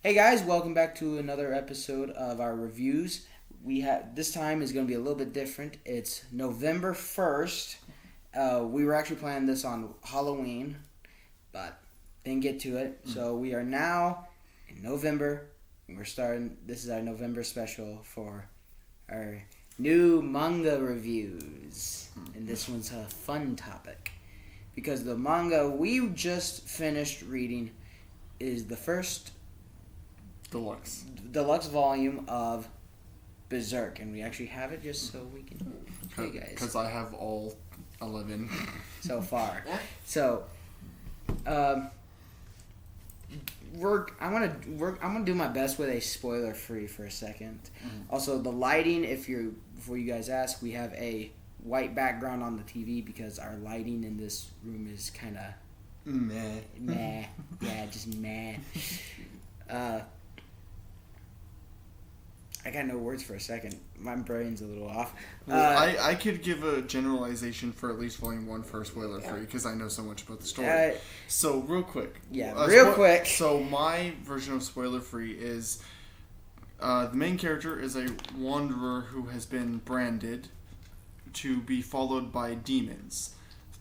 Hey guys, welcome back to another episode of our reviews. We have this time is going to be a little bit different. It's November 1st. We were actually planning this on Halloween, but didn't get to it. So we are now in November. And we're starting. This is our November special for our new manga reviews, and this one's a fun topic because the manga we just finished reading is the first deluxe volume of Berserk, and we actually have it just so we can show you guys. Because I have all 11 so far. So, I'm gonna do my best with a spoiler free for a second. Also, the lighting. Before you guys ask, we have a white background on the TV because our lighting in this room is kind of meh. Yeah, just meh. I got no words for a second. My brain's a little off. I could give a generalization for at least Volume 1 for spoiler free because I know so much about the story. So, real quick. Quick. So, my version of spoiler free is the main character is a wanderer who has been branded to be followed by demons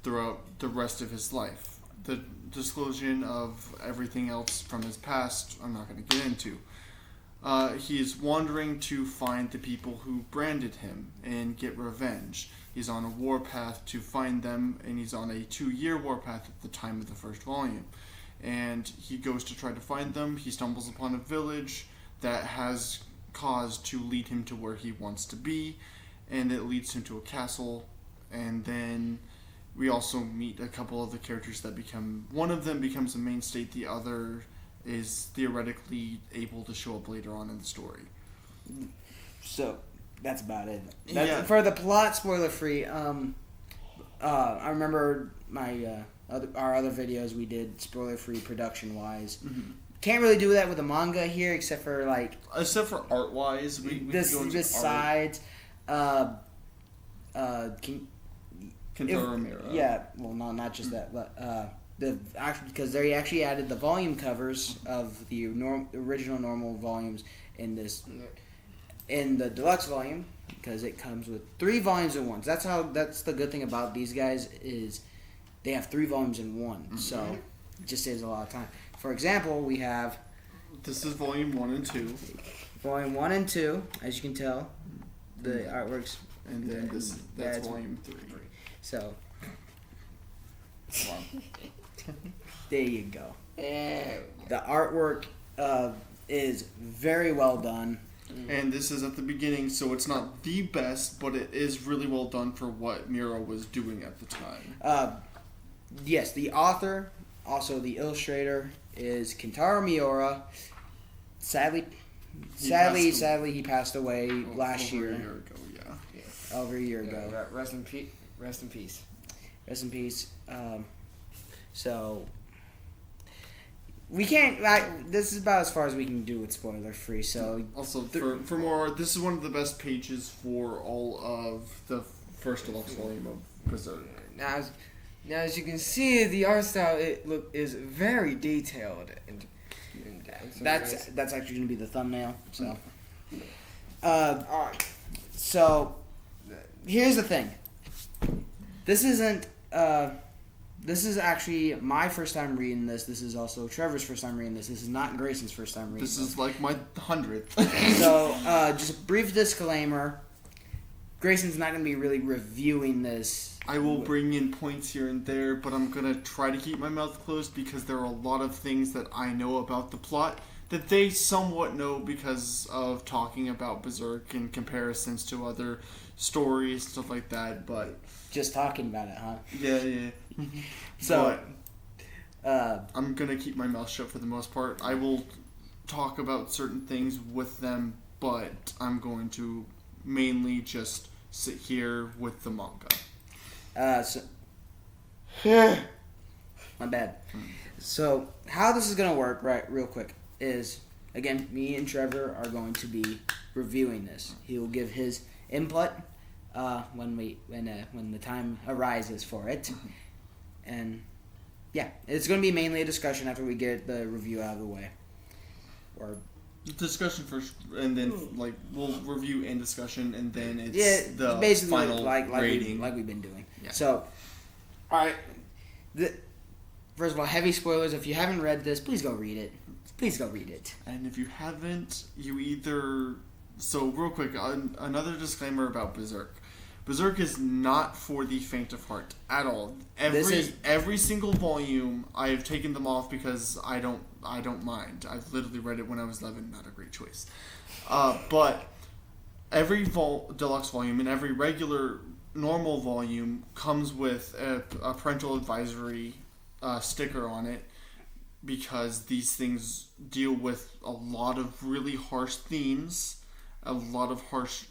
throughout the rest of his life. The disclosure of everything else from his past, I'm not going to get into. He is wandering to find the people who branded him and get revenge. He's on a warpath to find them, and he's on a 2-year warpath at the time of the first volume. And he goes to try to find them. He stumbles upon a village that has cause to lead him to where he wants to be, and it leads him to a castle. And then we also meet a couple of the characters that one of them becomes a mainstay, the other is theoretically able to show up later on in the story. So that's about it. For the plot, spoiler free. I remember our other videos we did spoiler free production wise. Can't really do that with the manga here, except for art wise. We this sides. Kentaro Miura. Yeah, well, no, not just that, but because they actually added the volume covers of the original normal volumes in the deluxe volume, because it comes with 3 volumes in one. That's the good thing about these guys is they have 3 volumes in one, so it just saves a lot of time. For example, we have this is volume 1 and 2. Volume 1 and 2, as you can tell, the artworks, and then that's volume 3. So. There you go. The artwork is very well done. And this is at the beginning, so it's not the best, but it is really well done for what Miura was doing at the time. Yes, the author, also the illustrator, is Kentaro Miura. Sadly, he passed away last year. Over a year ago, yeah. Over a year ago. Rest in peace. Rest in peace. So we can't. This is about as far as we can do with spoiler free. So also for more, this is one of the best pages for all of the first deluxe volume of Berserk. Now, as you can see, the art style is very detailed, and that's actually going to be the thumbnail. So, alright. So here's the thing. This isn't. This is actually my first time reading this. This is also Trevor's first time reading this. This is not Grayson's first time reading this. This is like my 100th. So, just a brief disclaimer. Grayson's not going to be really reviewing this. I will bring in points here and there, but I'm going to try to keep my mouth closed because there are a lot of things that I know about the plot that they somewhat know because of talking about Berserk and comparisons to other stories, stuff like that, but... Just talking about it, huh? Yeah. So... I'm going to keep my mouth shut for the most part. I will talk about certain things with them, but I'm going to mainly just sit here with the manga. My bad. So, how this is going to work, right, real quick, is, again, me and Trevor are going to be reviewing this. He will give his input when the time arises for it. And, yeah, it's going to be mainly a discussion after we get the review out of the way. or discussion first, and then like we'll review and discussion, and then it's yeah, the basically final like rating. like we've been doing. Yeah. So, all right. First of all, heavy spoilers. If you haven't read this, please go read it. Please go read it. And if you haven't, you either... So, real quick, another disclaimer about Berserk. Berserk is not for the faint of heart at all. Every single volume, I have taken them off because I don't mind. I've literally read it when I was 11. Not a great choice. But every deluxe volume and every regular normal volume comes with a parental advisory sticker on it, because these things deal with a lot of really harsh themes, a lot of harsh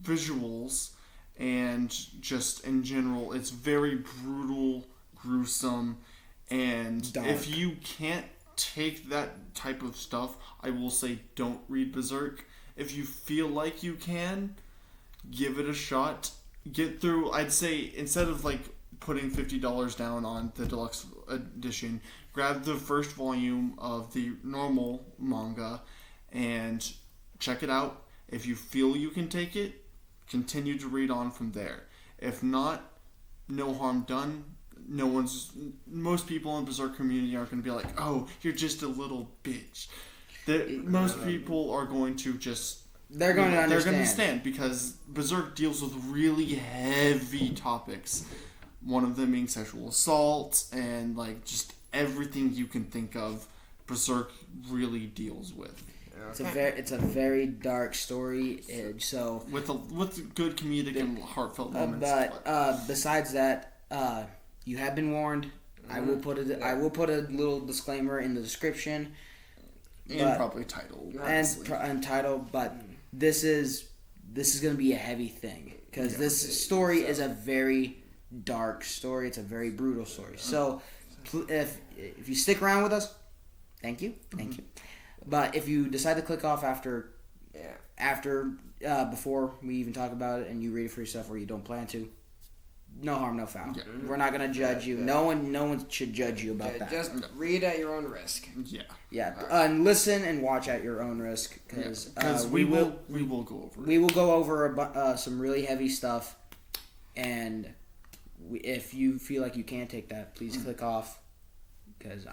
visuals, and just in general, it's very brutal, gruesome, and dark. If you can't take that type of stuff, I will say don't read Berserk. If you feel like you can, give it a shot. Get through, I'd say, instead of like putting $50 down on the deluxe edition, grab the first volume of the normal manga and check it out. If you feel you can take it, continue to read on from there. If not, no harm done. Most people in the Berserk community aren't going to be like, oh, you're just a little bitch. Most people are going to just... They're going to understand. They're going to understand, because Berserk deals with really heavy topics. One of them being sexual assault and like just everything you can think of. Berserk really deals with. It's a very dark story. So with good comedic and heartfelt moments. But besides that, you have been warned. I will put a little disclaimer in the description. And probably titled. And titled, but this is going to be a heavy thing, because this story is a very dark story. It's a very brutal story. So if you stick around with us, thank you. But if you decide to click off after before we even talk about it, and you read it for yourself, or you don't plan to, no harm, no foul. Yeah. We're not gonna judge you. No one should judge you about that. Just read at your own risk. Yeah. And listen and watch at your own risk, because we will go over it. We will go over some really heavy stuff, and if you feel like you can't take that, please click off, because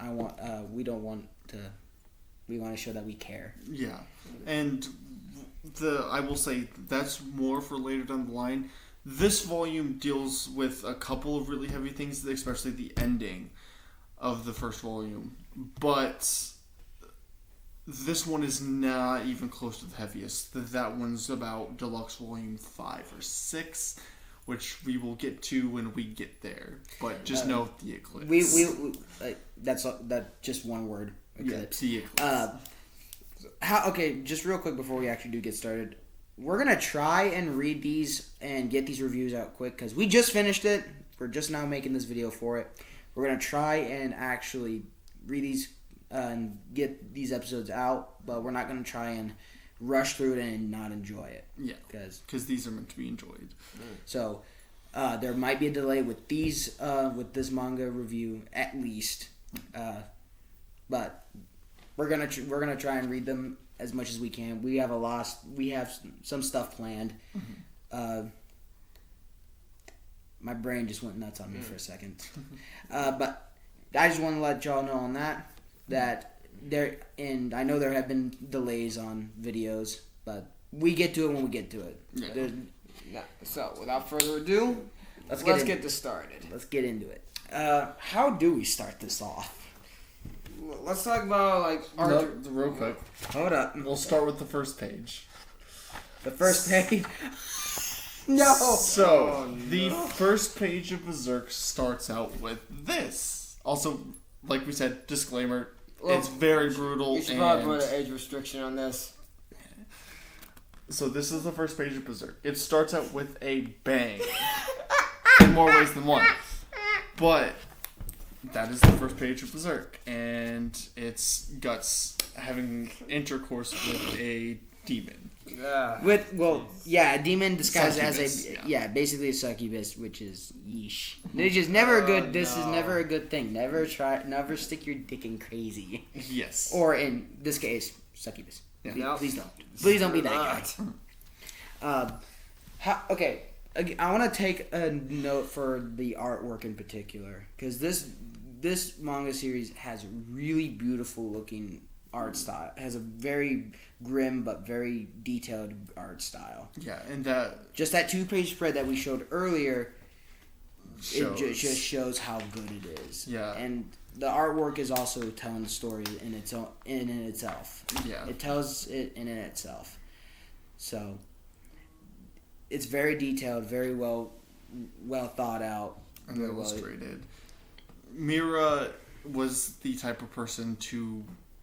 we want to show that we care. Yeah, and I will say that's more for later down the line. This volume deals with a couple of really heavy things, especially the ending of the first volume. But this one is not even close to the heaviest. That one's about Deluxe Volume 5 or 6, which we will get to when we get there. But just note the eclipse. We that's just one word. Eclipse. Yeah, the eclipse. Okay, just real quick before we actually do get started. We're going to try and read these and get these reviews out quick, because we just finished it. We're just now making this video for it. We're going to try and actually read these and get these episodes out, but we're not going to try and rush through it and not enjoy it. Yeah, because these are meant to be enjoyed. So there might be a delay with these with this manga review at least, but we're gonna try and read them as much as we can. We have some stuff planned. Mm-hmm. My brain just went nuts on me for a second, but I just want to let y'all know on that there, and I know there have been delays on videos, but we get to it when we get to it. Yeah. So without further ado, let's get this started. Let's get into it. How do we start this off? Let's talk about real quick. Hold up. We'll start with the first page. The first page. No. So the first page of Berserk starts out with this. Also, like we said, disclaimer. Well, it's very brutal. You should probably put an age restriction on this. So this is the first page of Berserk. It starts out with a bang. In more ways than one. But that is the first page of Berserk. And it's Guts having intercourse with a demon. A demon disguised Succubus, as basically a succubus, which is yeesh. It's just never a good. This is never a good thing. Never stick your dick in crazy. Yes. Or in this case, succubus. Yeah. Please don't. Please don't be that guy. Okay, I want to take a note for the artwork in particular, because this manga series has really beautiful looking art style. It has a very grim but very detailed art style. Yeah, and just that 2-page spread that we showed earlier, it just shows how good it is. Yeah, and the artwork is also telling the story in itself. Yeah, it tells it in itself. So it's very detailed, very well thought out, and illustrated. Miura was the type of person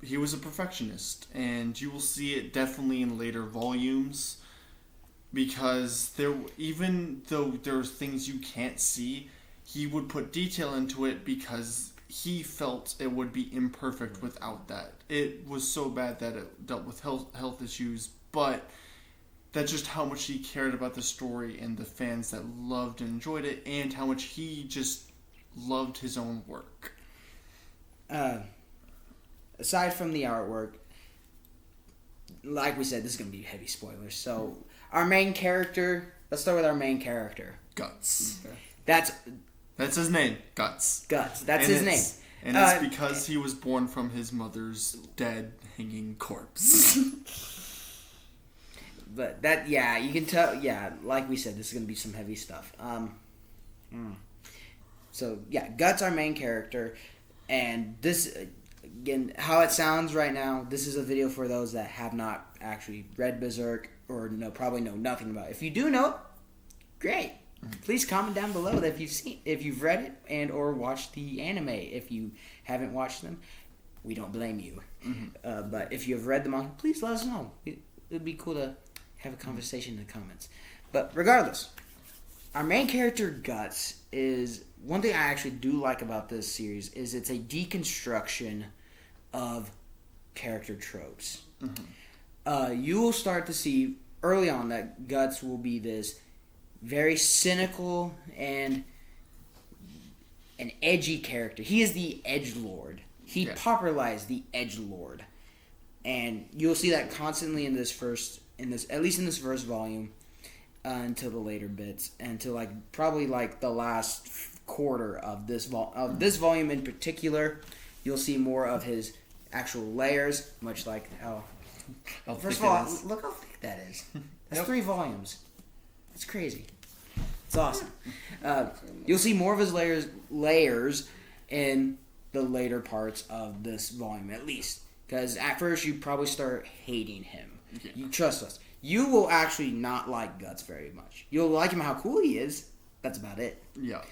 he was a perfectionist, and you will see it definitely in later volumes, because even though there's things you can't see, he would put detail into it because he felt it would be imperfect without that. It was so bad that it dealt with health issues, but that's just how much he cared about the story and the fans that loved and enjoyed it, and how much he just loved his own work. Aside from the artwork, like we said, this is going to be heavy spoilers. So, our main character, let's start with our main character. Guts. Okay. That's his name, Guts. That's his name. And it's because he was born from his mother's dead, hanging corpse. But you can tell, like we said, this is going to be some heavy stuff. So, Guts, our main character, and this... Again, how it sounds right now, this is a video for those that have not actually read Berserk or probably know nothing about it. If you do know, great. Please comment down below that if you've read it and or watched the anime. If you haven't watched them, we don't blame you. Mm-hmm. But if you have read the manga, please let us know. It would be cool to have a conversation in the comments. But regardless, our main character, Guts, is... One thing I actually do like about this series is it's a deconstruction of character tropes. Mm-hmm. You will start to see early on that Guts will be this very cynical and an edgy character. He is the edgelord. He popularized the edgelord, and you'll see that constantly at least in this first volume, until the later bits, until probably the last quarter of this volume in particular. You'll see more of his actual layers, much like how first of all, look how thick that is. That's 3 volumes. That's crazy. It's awesome. You'll see more of his layers in the later parts of this volume, at least, because at first you probably start hating him. You trust us. You will actually not like Guts very much. You'll like him how cool he is. That's about it. Yeah.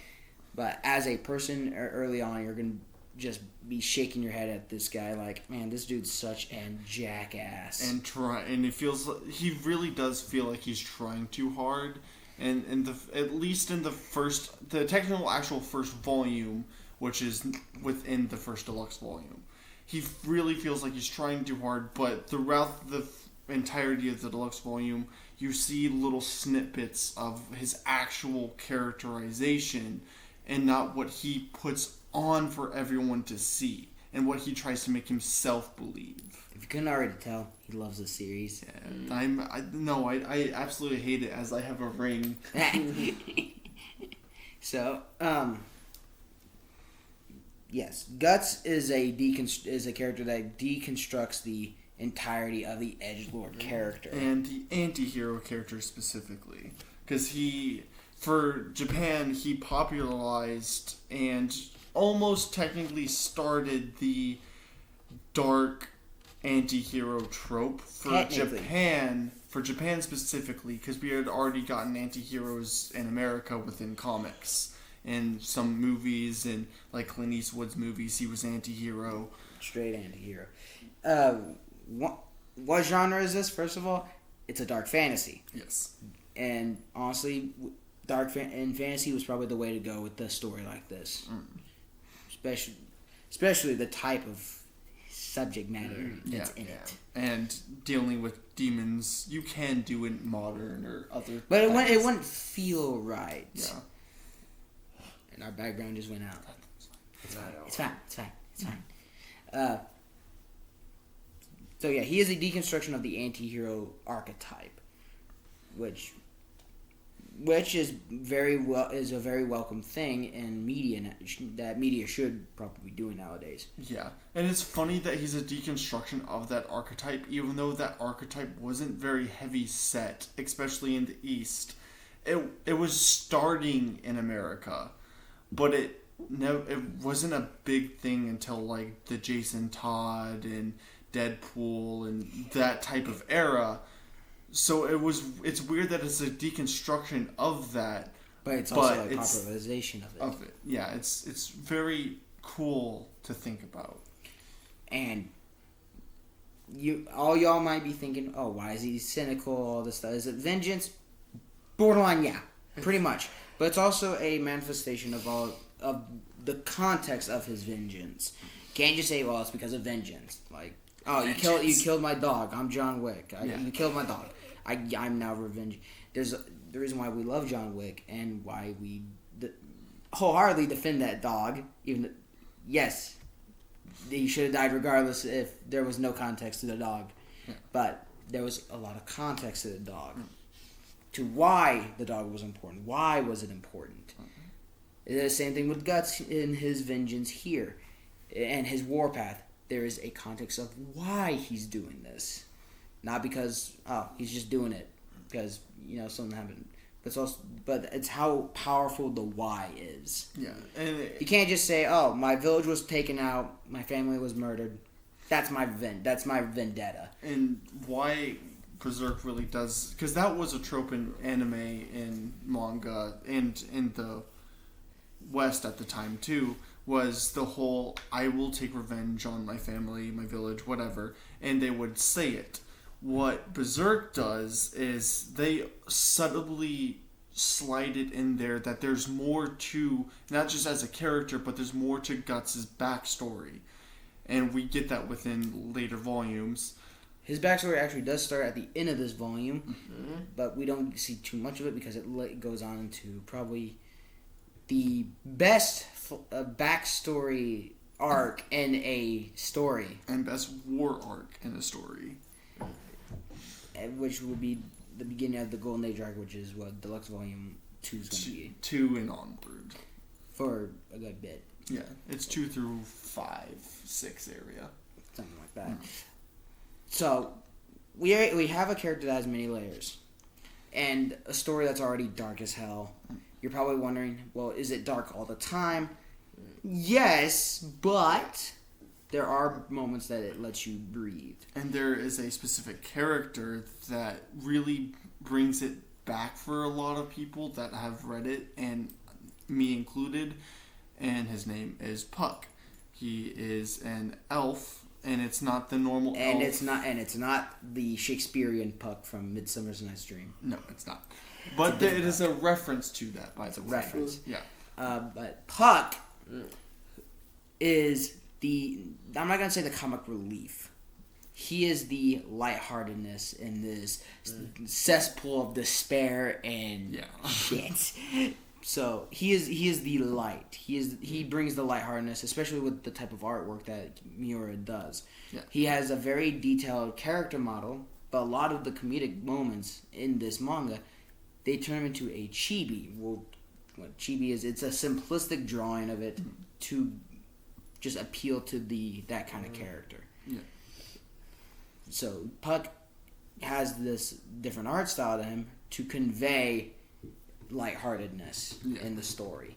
But as a person, early on, you're going to just be shaking your head at this guy like, man, this dude's such a jackass. And it feels like, he really does feel like he's trying too hard. And at least in the technical actual first volume, which is within the first deluxe volume, he really feels like he's trying too hard. But throughout the entirety of the deluxe volume, you see little snippets of his actual characterization, and not what he puts on for everyone to see, and what he tries to make himself believe. If you couldn't already tell, he loves the series. Yeah, I absolutely hate it, as I have a ring. So, yes, Guts is a character that deconstructs the entirety of the edgelord character, and the anti-hero character specifically, because for Japan, he popularized and almost technically started the dark anti-hero trope for Japan specifically, because we had already gotten anti-heroes in America within comics and some movies, and like Clint Eastwood's movies, he was anti-hero. Straight anti-hero. What genre is this, first of all? It's a dark fantasy. Yes. And honestly, in fantasy was probably the way to go with a story like this. Especially the type of subject matter that's in it. And dealing with demons, you can do in modern or other. But it wouldn't feel right. Yeah. And our background just went out. It's fine. So yeah, he is a deconstruction of the anti-hero archetype, which is a very welcome thing in media that media should probably be doing nowadays. Yeah, and it's funny that he's a deconstruction of that archetype, even though that archetype wasn't very heavy set, especially in the East. It was starting in America, but it wasn't a big thing until like the Jason Todd and Deadpool and that type of era. So it's weird that it's a deconstruction of that, but it's also a popularization of it. Yeah, it's very cool to think about. And y'all might be thinking, oh, why is he cynical? All this stuff, is it vengeance? Borderline, yeah, pretty much. But it's also a manifestation of the context of his vengeance. Can't just say, well, it's because of vengeance. Like, oh, you killed my dog. I'm John Wick. You killed my dog. I'm now revenging. There's the reason why we love John Wick and why we wholeheartedly defend that dog. Yes, he should have died regardless if there was no context to the dog. Yeah. But there was a lot of context to the dog. To why the dog was important. Why was it important? It's the same thing with Guts in his vengeance here. And his warpath. There is a context of why he's doing this. Not because, he's just doing it because, something happened. But it's how powerful the why is. Yeah. And you can't just say, oh, my village was taken out, my family was murdered. That's my vendetta. And why Berserk really does... Because that was a trope in anime and manga and in the West at the time, too, was the whole, I will take revenge on my family, my village, whatever, and they would say it. What Berserk does is they subtly slide it in there that there's more to, not just as a character, but there's more to Guts' backstory. And we get that within later volumes. His backstory actually does start at the end of this volume, but we don't see too much of it because it goes on to probably the best backstory arc in a story. And best war arc in a story. Which would be the beginning of the Golden Age arc, which is what Deluxe Volume 2 is going to be. 2 and onward. For a good bit. Yeah, it's 2 through 5, 6 area. Something like that. So, we have a character that has many layers. And a story that's already dark as hell. You're probably wondering, well, is it dark all the time? Yes, but there are moments that it lets you breathe. And there is a specific character that really brings it back for a lot of people that have read it, and me included, and his name is Puck. He is an elf, and it's not the normal elf. It's not the Shakespearean Puck from Midsummer's Night's Dream. No, it's not. But it is a reference to that, by the way. Reference. Yeah. But Puck is I'm not going to say the comic relief. He is the lightheartedness in this cesspool of despair and shit. So he is the light. He brings the lightheartedness, especially with the type of artwork that Miura does. Yeah. He has a very detailed character model, but a lot of the comedic moments in this manga, they turn him into a chibi. Well, what chibi is, it's a simplistic drawing of it to just appeal to that kind of character. Yeah. So Puck has this different art style to him to convey lightheartedness in the story.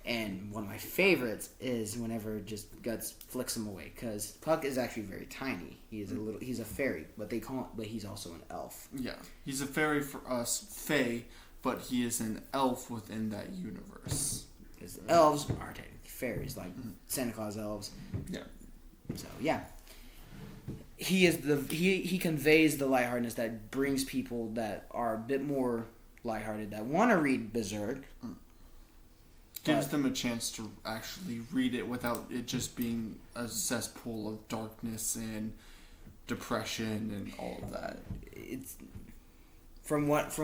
And one of my favorites is whenever just Guts flicks him away, because Puck is actually very tiny. He's a fairy, but he's also an elf. Yeah, he's a fairy for us, Fae, but he is an elf within that universe. Because elves are technically fairies, like Santa Claus elves. Yeah. So yeah, he conveys the lightheartedness that brings people that are a bit more lighthearted that want to read Berserk. gives them a chance to actually read it without it just being a cesspool of darkness and depression and all of that. It's from what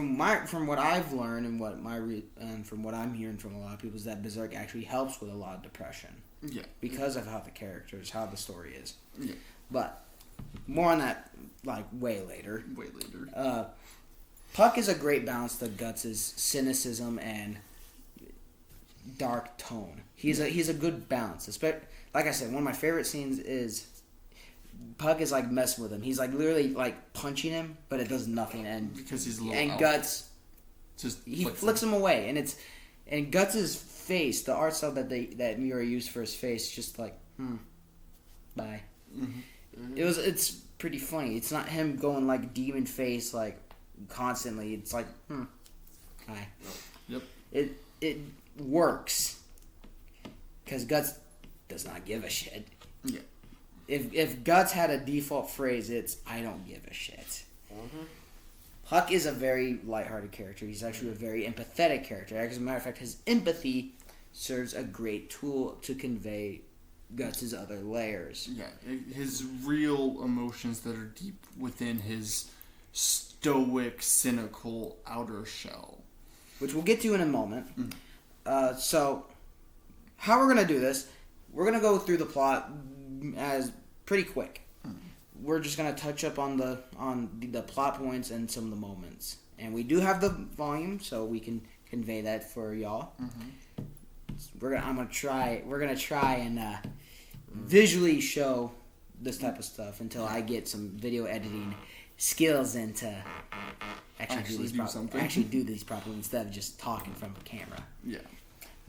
I've learned and from what I'm hearing from a lot of people is that Berserk actually helps with a lot of depression. Yeah. Because of how the characters, how the story is. Yeah. But more on that like way later. Puck is a great balance to Guts' cynicism and dark tone. He's a good balance. Like I said, one of my favorite scenes is Puck is like messing with him. He's like literally like punching him, but it does nothing. And because he's a little and out. Guts Just he flicks him away, and Guts' face, the art style that Miura used for his face, just like bye. Mm-hmm. It's pretty funny. It's not him going like demon face like constantly. It's like bye. Yep. It works because Guts does not give a shit. Yeah. If Guts had a default phrase, it's I don't give a shit. Mm-hmm. Puck is a very lighthearted character. He's actually a very empathetic character. As a matter of fact, his empathy serves a great tool to convey Guts' other layers. Yeah, his real emotions that are deep within his stoic, cynical outer shell. Which we'll get to in a moment. So, how we're going to do this, we're going to go through the plot as pretty quick. We're just going to touch up on the plot points and some of the moments. And we do have the volume, so we can convey that for y'all. Mm-hmm. We're gonna try and visually show this type of stuff until I get some video editing skills and to actually do these properly instead of just talking from a camera. Yeah.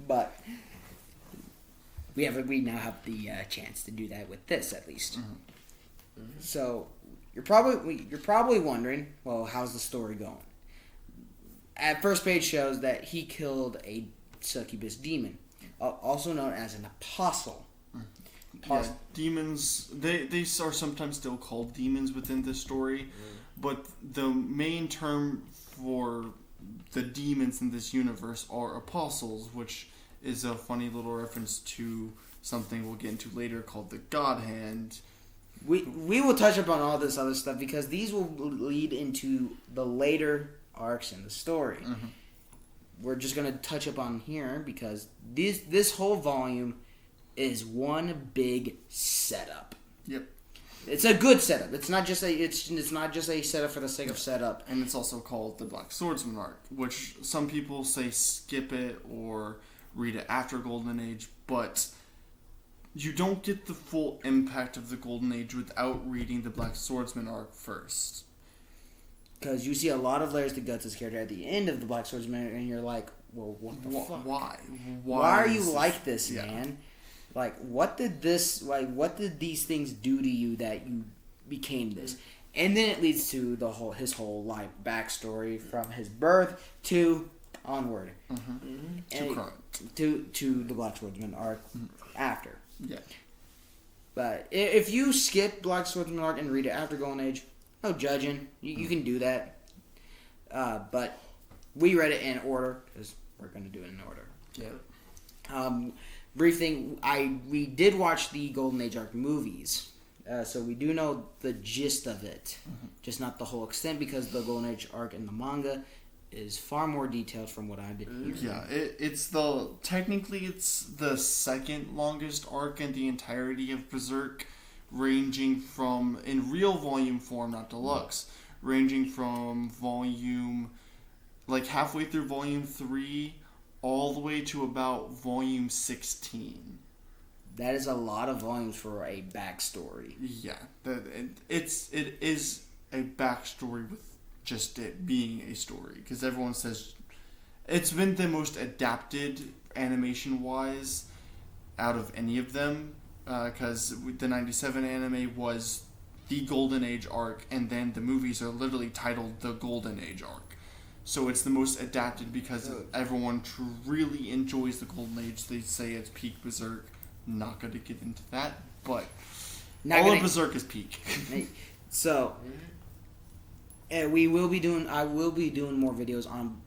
But we now have the chance to do that with this at least. Mm-hmm. So you're probably wondering, well, how's the story going? At first page shows that he killed a succubus demon, also known as an apostle. Yeah, demons, they are sometimes still called demons within this story, but the main term for the demons in this universe are apostles, which is a funny little reference to something we'll get into later called the God Hand. We will touch upon all this other stuff because these will lead into the later arcs in the story. Mm-hmm. We're just going to touch upon here because this whole volume is one big setup. Yep. It's a good setup. It's not just a setup for the sake of setup. And it's also called the Black Swordsman arc, which some people say skip it or read it after Golden Age, but you don't get the full impact of the Golden Age without reading the Black Swordsman arc first. Because you see a lot of layers to Guts' character at the end of the Black Swordsman, and you're like, well, what the fuck? Why? Why are you like this, man? Like, what did these things do to you that you became this? And then it leads to his whole life backstory from his birth to onward. To the Black Swordsman arc after. Yeah. But if you skip Black Swordsman arc and read it after Golden Age, no judging. You can do that. But we read it in order because we're going to do it in order. Yeah. Brief thing, we did watch the Golden Age arc movies, so we do know the gist of it, just not the whole extent because the Golden Age arc in the manga is far more detailed from what I've been hearing. Yeah, it's the second longest arc in the entirety of Berserk, ranging from, in real volume form, not deluxe, ranging from volume, like halfway through volume 3, all the way to about volume 16. That is a lot of volumes for a backstory. Yeah, it is a backstory with just it being a story, because everyone says it's been the most adapted animation-wise out of any of them, because the 97 anime was the Golden Age arc, and then the movies are literally titled the Golden Age arc. So it's the most adapted because everyone really enjoys the Golden Age. They say it's peak Berserk. Not going to get into that, but all of Berserk is peak. So, I will be doing more videos on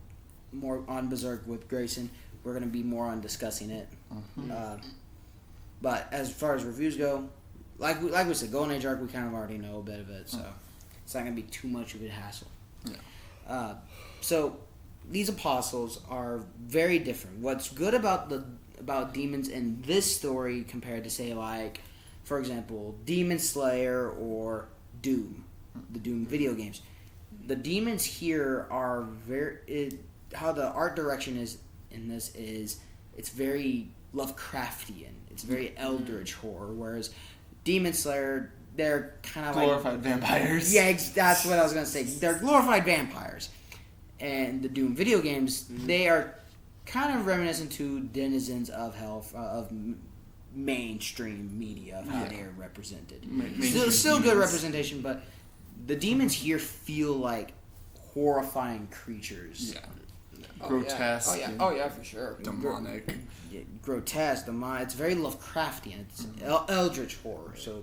Berserk with Grayson. we're going to be more on discussing it. Mhm. But as far as reviews go, like we said, Golden Age arc, we kind of already know a bit of it, so it's not going to be too much of a hassle. Yeah. So these apostles are very different. What's good about demons in this story compared to, say, like, for example, Demon Slayer or Doom, the Doom video games. The demons here are how the art direction is in this is it's very Lovecraftian. It's very eldritch horror, whereas Demon Slayer, they're kind of glorified vampires. Yeah, that's what I was gonna say. They're glorified vampires, and the Doom video games, they are kind of reminiscent to denizens of hell of mainstream media of how they are represented. Still good representation, but the demons here feel like horrifying creatures. Yeah. Grotesque. Oh yeah, for sure. Demonic. Grotesque, demonic. It's very Lovecraftian. It's eldritch horror, so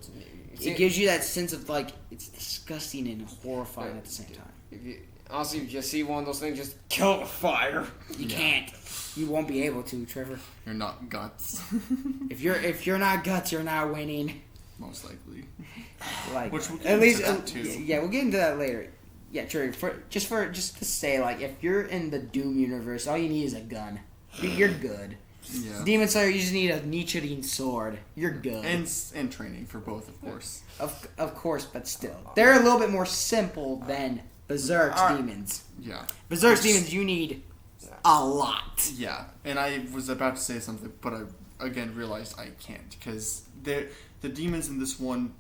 it gives you that sense of like it's disgusting and horrifying at the same time. If you just see one of those things, just kill it with fire. You can't. You won't be able to, Trevor. You're not Guts. If you're not Guts, you're not winning. Most likely. Like, which we'll get at into least that too. Yeah, we'll get into that later. Yeah, true. Just to say, like, if you're in the Doom universe, all you need is a gun. You're good. Yeah. Demon Slayer, you just need a Nichiren sword. You're good. And training for both, of course. Of course, but still, they're a little bit more simple than Berserk's demons. Yeah. Berserk's demons, you need a lot. Yeah, and I was about to say something, but I again realized I can't because the demons in this one,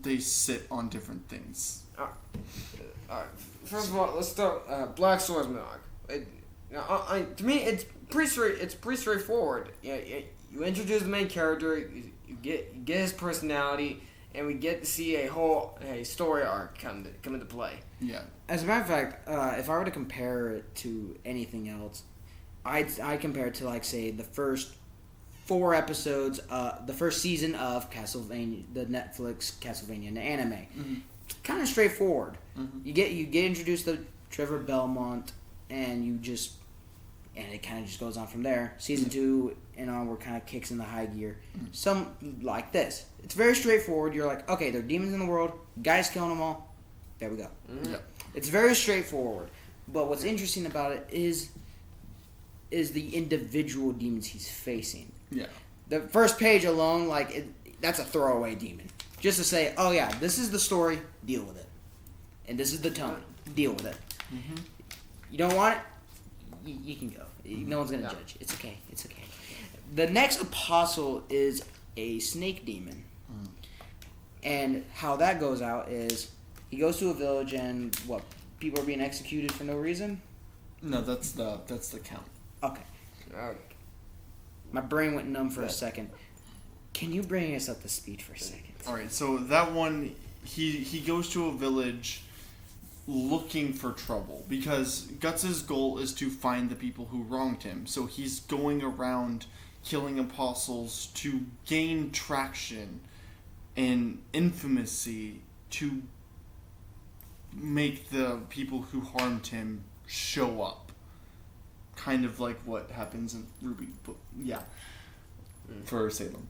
they sit on different things. First of all, let's start Black Swordsman arc. To me, it's pretty straightforward. You introduce the main character, you get his personality, and we get to see a story arc come into play. Yeah. As a matter of fact, if I were to compare it to anything else, I'd compare it to, like, say, the first 4 episodes, the first season of Castlevania, the Netflix Castlevania anime. Mm-hmm. Kind of straightforward. Mm-hmm. You get introduced to Trevor Belmont, and it kind of just goes on from there. Season 2 and onward kind of kicks in the high gear. Mm-hmm. Some like this. It's very straightforward. You're like, okay, there are demons in the world. Guys killing them all. There we go. Yeah. It's very straightforward. But what's interesting about it is the individual demons he's facing. Yeah. The first page alone, that's a throwaway demon. Just to say, oh yeah, this is the story, deal with it. And this is the tone, deal with it. Mm-hmm. You don't want it? You can go. No one's going to judge. It's okay. It's okay. The next apostle is a snake demon. Mm. And how that goes out is he goes to a village and people are being executed for no reason? No, that's the count. Okay. My brain went numb for a second. Can you bring us up to speed for a second? All right, so that one, he goes to a village looking for trouble because Guts' goal is to find the people who wronged him. So he's going around killing apostles to gain traction and infamy to make the people who harmed him show up. Kind of like what happens in Ruby, for Salem.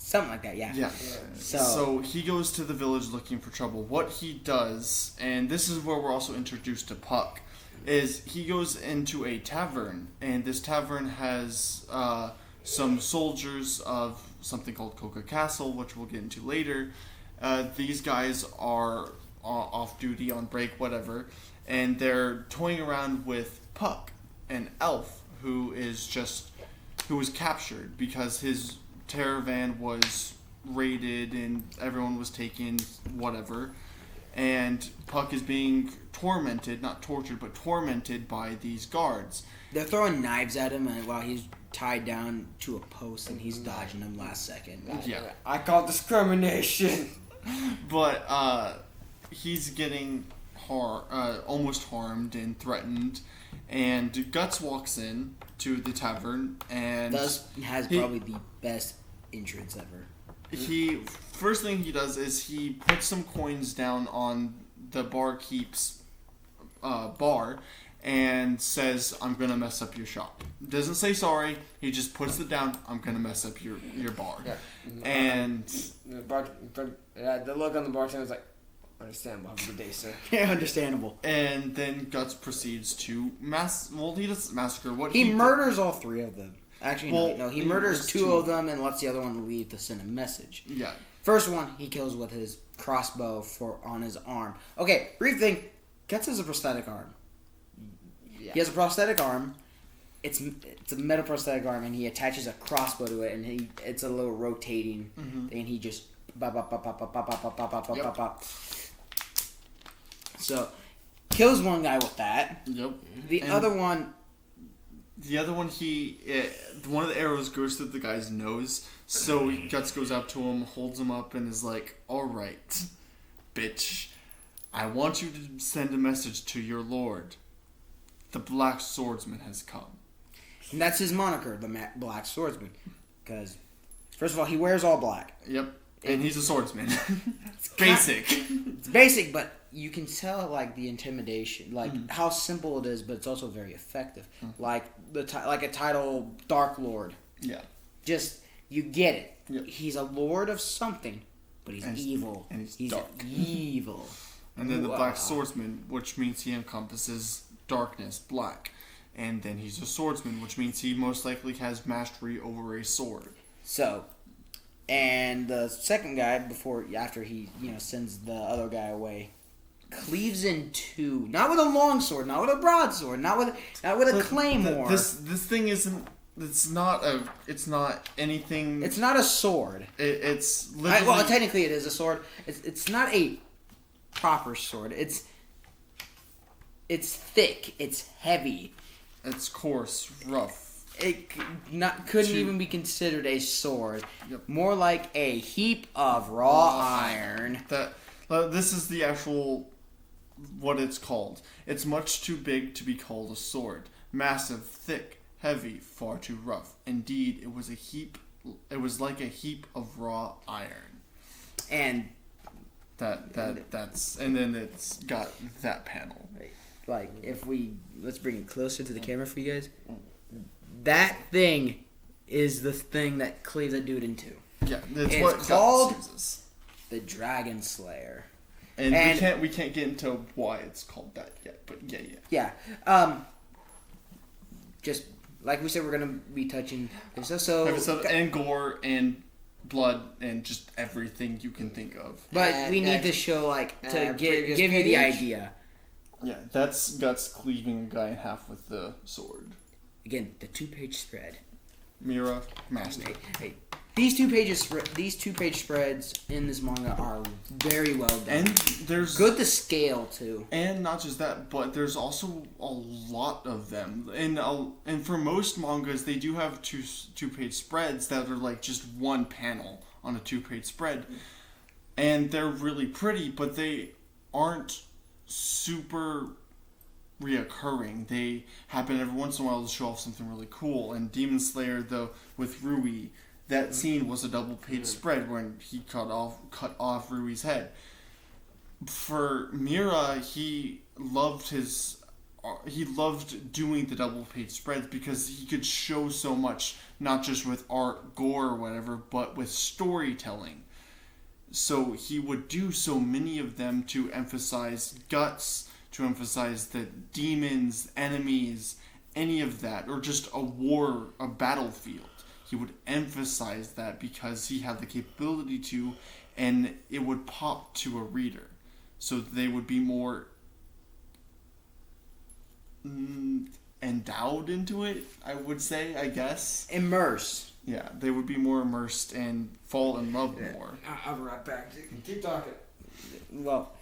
Something like that, yeah. Yeah. So he goes to the village looking for trouble. What he does, and this is where we're also introduced to Puck, is he goes into a tavern, and this tavern has some soldiers of something called Coca Castle, which we'll get into later. These guys are off duty, on break, whatever, and they're toying around with Puck, an elf who was captured because his caravan was raided and everyone was taken, whatever, and Puck is being tormented, not tortured, but tormented by these guards. They're throwing knives at him while he's tied down to a post and he's dodging them last second. Yeah. I call discrimination. But he's getting almost harmed and threatened, and Guts walks in to the tavern and has probably the best entrance ever. First thing he does is he puts some coins down on the barkeep's bar, and says, "I'm gonna mess up your shop." Doesn't say sorry. He just puts it down. "I'm gonna mess up your bar." Yeah. And the look on the bartender was like, "Understandable. Have a good day, sir." Yeah, understandable. And then Guts proceeds to he doesn't massacre. He murders all three of them. Actually, Well, no. He he murders murders two two. of them and lets the other one leave to send a message. Yeah. First one, he kills with his crossbow on his arm. Okay, brief thing. Guts has a prosthetic arm. Yeah. He has a prosthetic arm. It's a metal prosthetic arm, and he attaches a crossbow to it, and it's a little rotating thing. He just bop, bop, bop, bop, bop, bop, bop, bop, bop, bop, Yep. bop, bop. So, kills one guy with that. Yep. The And other one, one of the arrows goes through the guy's nose. So Guts goes up to him, holds him up, and is like, "All right, bitch, I want you to send a message to your lord. The Black Swordsman has come." and that's his moniker, the Black Swordsman. Because, first of all, he wears all black. Yep. And he's a swordsman. It's basic. It's basic, but you can tell like the intimidation, like how simple it is, but it's also very effective. Like like a title, Dark Lord. Yeah. Just you get it. Yep. He's a lord of something, but he's evil. and he's dark. Evil. And then the Ooh, Black Swordsman, which means he encompasses darkness, black. And then he's a swordsman, which means he most likely has mastery over a sword. So, and the second guy, after he sends the other guy away, cleaves in two. Not with a long sword, not with a broadsword, not with a claymore. This thing isn't. It's not anything. It's not a sword. It's literally. Well, technically it is a sword. It's not a proper sword. It's thick. It's heavy. It's coarse, rough. It couldn't even be considered a sword. Yep. More like a heap of raw iron. This is the actual what it's called. It's much too big to be called a sword. Massive, thick, heavy, far too rough. Indeed, it was a heap. It was like a heap of raw iron. And that's and then it's got that panel. like let's bring it closer to the camera for you guys. That thing is the thing that cleaves that dude in two. Yeah, that's It's what called Guts uses. the Dragon Slayer. And we can't get into why it's called that yet, but yeah. Yeah. Just like we said, we're gonna be touching this Episode and gore and blood and just everything you can think of. but we need to show to previous give you the page. idea. Yeah, that's Guts cleaving a guy in half with the sword. Again, the 2-page spread. Miura, master. Hey, these 2-page spreads in this manga are very well done. And there's good to scale too. And not just that, but there's also a lot of them. And for most mangas, they do have two-page spreads that are like just one panel on a 2-page spread. And they're really pretty, but they aren't super reoccurring. They happen every once in a while to show off something really cool. And Demon Slayer, though, with Rui, that scene was a double-page spread when he cut off Rui's head. For Miura, he loved doing the double-page spreads because he could show so much, not just with art, gore, or whatever, but with storytelling. So he would do so many of them to emphasize Guts, to emphasize the demons, enemies, any of that, or just a battlefield. He would emphasize that because he had the capability to, and it would pop to a reader. So they would be more endowed into it, I would say, I guess. Immerse. Yeah, they would be more immersed and fall in love more. I'll be right back. Keep talking. Well,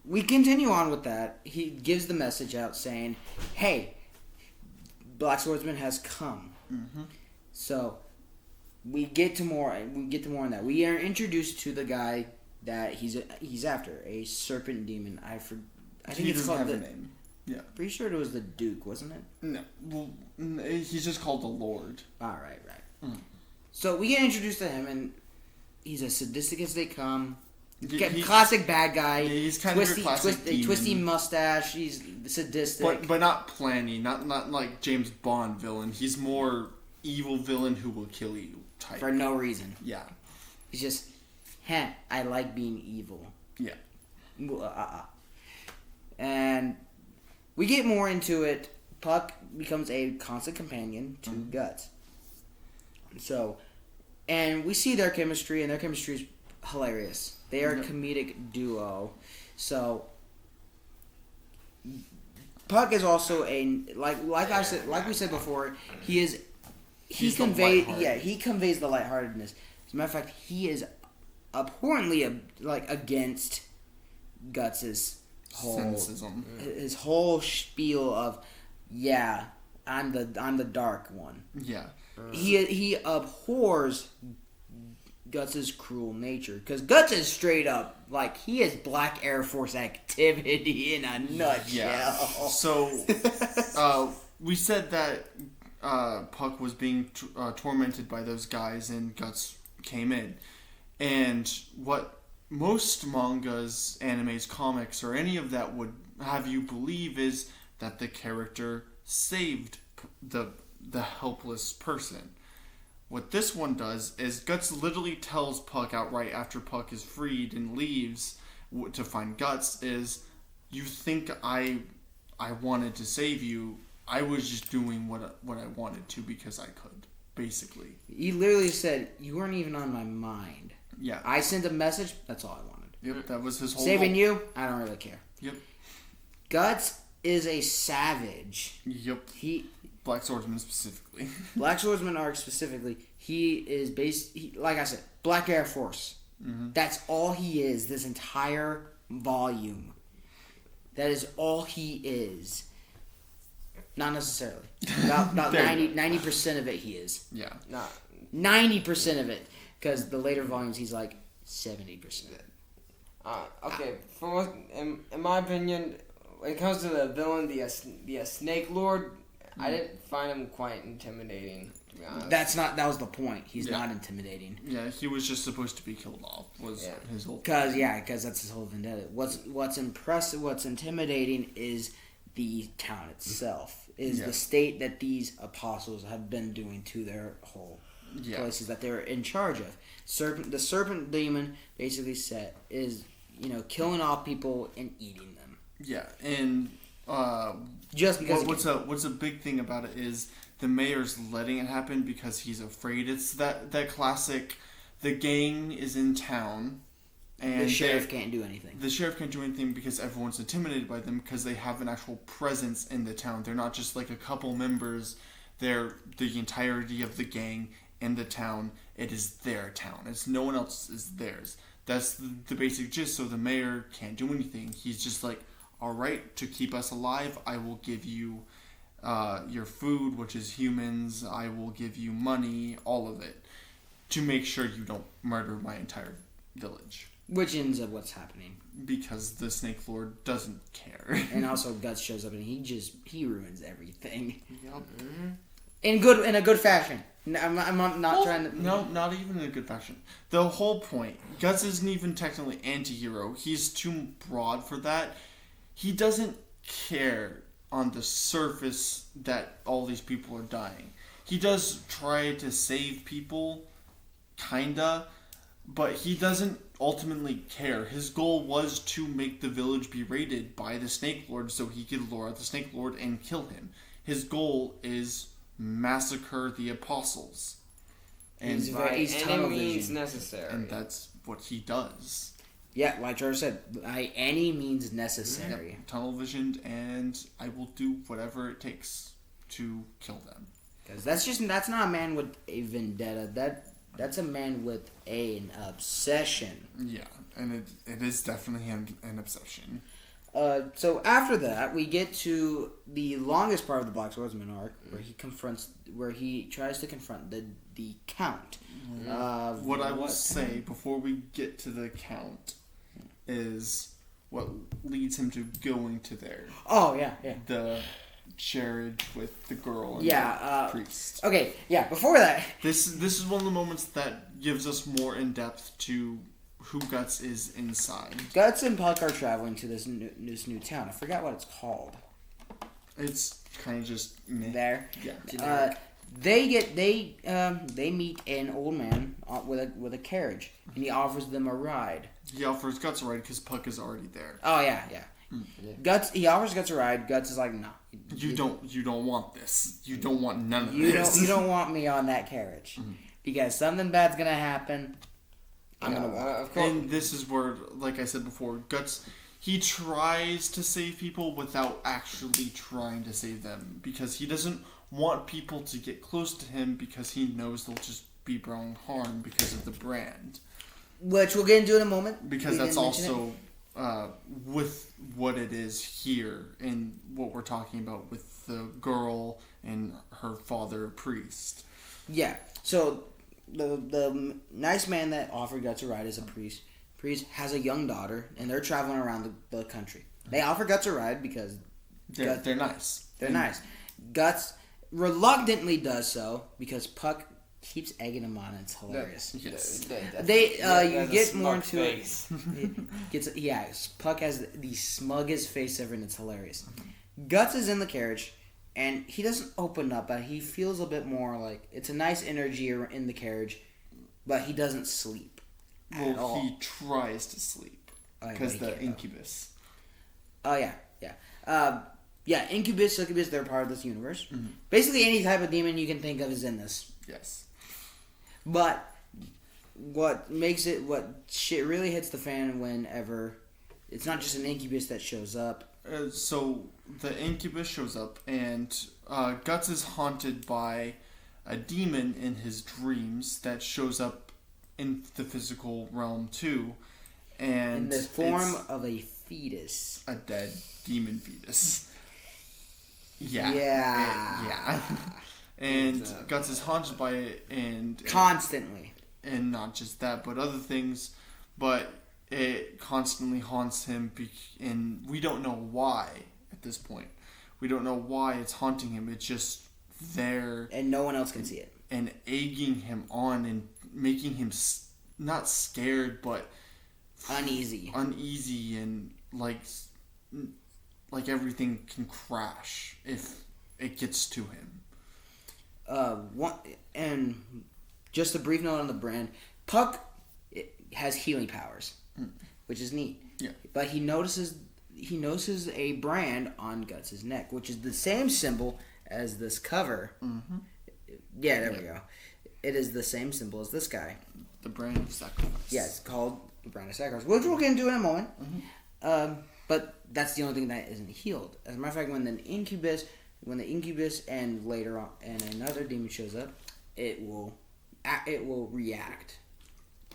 we continue on with that. He gives the message out saying, "Hey, Black Swordsman has come." Mm-hmm. So we get to more on that. We are introduced to the guy that he's after, a serpent demon. I think He it's doesn't called have a name. Yeah. Pretty sure it was the Duke, wasn't it? No. Well, he's just called the Lord. All right. So we get introduced to him, and he's as sadistic as they come. Classic bad guy. Yeah, he's kind of a classic demon. Twisty mustache. He's sadistic. But not planny. Not like James Bond villain. He's more evil villain who will kill you type. For no reason. Yeah. He's just, I like being evil. Yeah. And we get more into it. Puck becomes a constant companion to Guts. So, and we see their chemistry, and their chemistry is hilarious. They are a comedic duo. So, Puck is also like we said before, he conveys the lightheartedness. As a matter of fact, he is abhorrently against Guts's whole cynicism. His whole spiel of I'm the dark one. Yeah. He abhors Guts' cruel nature, because Guts is straight up he is Black Air Force activity in a nutshell. Yeah. So we said that Puck was being tormented by those guys, and Guts came in, and what most mangas, animes, comics, or any of that would have you believe is that the character saved the helpless person. What this one does is Guts literally tells Puck outright after Puck is freed and leaves to find Guts is, you think I wanted to save you, I was just doing what I wanted to because I could, basically. He literally said, you weren't even on my mind. Yeah. I sent a message, that's all I wanted. Yep, that was his whole... Saving you, I don't really care. Yep. Guts is a savage. Yep. Black Swordsman specifically. Black Swordsman arc specifically, he is like I said, Black Air Force. Mm-hmm. That's all he is this entire volume. That is all he is. Not necessarily. About 90% of it he is. Yeah. Not 90% of it. Because the later volumes he's like 70%. Okay, in my opinion, when it comes to the villain, the Snake Lord, I didn't find him quite intimidating, to be honest. That was the point. He's not intimidating. Yeah, he was just supposed to be killed off. His whole. Because that's his whole vendetta. What's impressive, what's intimidating is the town itself. Is the state that these apostles have been doing to their whole places that they're in charge of. The serpent demon basically is killing off people and eating them. Yeah, and just because what's a big thing about it is the mayor's letting it happen because he's afraid. It's that classic, the gang is in town and the sheriff can't do anything. The sheriff can't do anything because everyone's intimidated by them because they have an actual presence in the town. They're not just like a couple members. They're the entirety of the gang in the town. It is their town. It's no one else's theirs. That's the basic gist. So the mayor can't do anything. He's just like, all right, to keep us alive, I will give you your food, which is humans. I will give you money, all of it, to make sure you don't murder my entire village. Which ends up what's happening. Because the Snake Lord doesn't care. And also Guts shows up and he ruins everything. Yep. Mm-hmm. In a good fashion. I'm not trying to... No, not even in a good fashion. The whole point, Guts isn't even technically anti-hero. He's too broad for that. He doesn't care on the surface that all these people are dying. He does try to save people, kinda, but he doesn't ultimately care. His goal was to make the village be raided by the Snake Lord so he could lure out the Snake Lord and kill him. His goal is massacre the apostles. And by any means necessary. And that's what he does. Yeah, like George said, by any means necessary. Yep, tunnel visioned, and I will do whatever it takes to kill them. Because that's not a man with a vendetta. That's a man with an obsession. Yeah, and it is definitely an obsession. So after that, we get to the longest part of the Black Swordsman arc, where he tries to confront the Count. What I will say before we get to the Count is what leads him to going to there. Oh yeah. The charity with the girl and the priest. Okay, yeah. Before that, this is one of the moments that gives us more in depth to who Guts is inside. Guts and Puck are traveling to this new town. I forgot what it's called. It's kind of just meh. There. Yeah. They meet an old man with a carriage, and he offers them a ride. He offers Guts a ride because Puck is already there. Oh yeah. Guts. He offers Guts a ride. Guts is like, no. You don't want this. You don't want none of this. You don't want me on that carriage because something bad's gonna happen. I'm gonna walk. Of course. And this is where, like I said before, Guts, he tries to save people without actually trying to save them because he doesn't want people to get close to him because he knows they'll just be brought harm because of the brand. Which we'll get into in a moment. Because that's also with what it is here and what we're talking about with the girl and her father priest. Yeah. So the nice man that offered Guts a ride is a priest. Priest has a young daughter, and they're traveling around the country. They offer Guts a ride because they're nice. They're nice. Guts reluctantly does so because Puck keeps egging him on. It's hilarious. Yes. You get more into it. Puck has the smuggest face ever, and it's hilarious. Guts is in the carriage, and he doesn't open up, but he feels a bit more like it's a nice energy in the carriage, but he doesn't sleep at all. He tries to sleep because the incubus. Oh yeah. Incubus, succubus, they're part of this universe. Mm-hmm. Basically, any type of demon you can think of is in this. Yes. But what shit really hits the fan whenever it's not just an incubus that shows up. So the incubus shows up, and Guts is haunted by a demon in his dreams that shows up in the physical realm too, and in the form of a fetus, a dead demon fetus. Yeah. Yeah. And Guts is haunted by it, and constantly. And not just that, but other things. But it constantly haunts him, and we don't know why at this point. We don't know why it's haunting him. It's just there. And no one else can see it. And egging him on and making him not scared, but uneasy. And like everything can crash if it gets to him. And just a brief note on the brand, Puck has healing powers, which is neat. Yeah. But he notices a brand on Guts' neck, which is the same symbol as this cover. Mm-hmm. Yeah, there we go. It is the same symbol as this guy. The brand of sacrifice. Yeah, it's called the brand of sacrifice, which we'll get into in a moment. Mm-hmm. But that's the only thing that isn't healed. As a matter of fact, when the incubus and later on and another demon shows up, it will react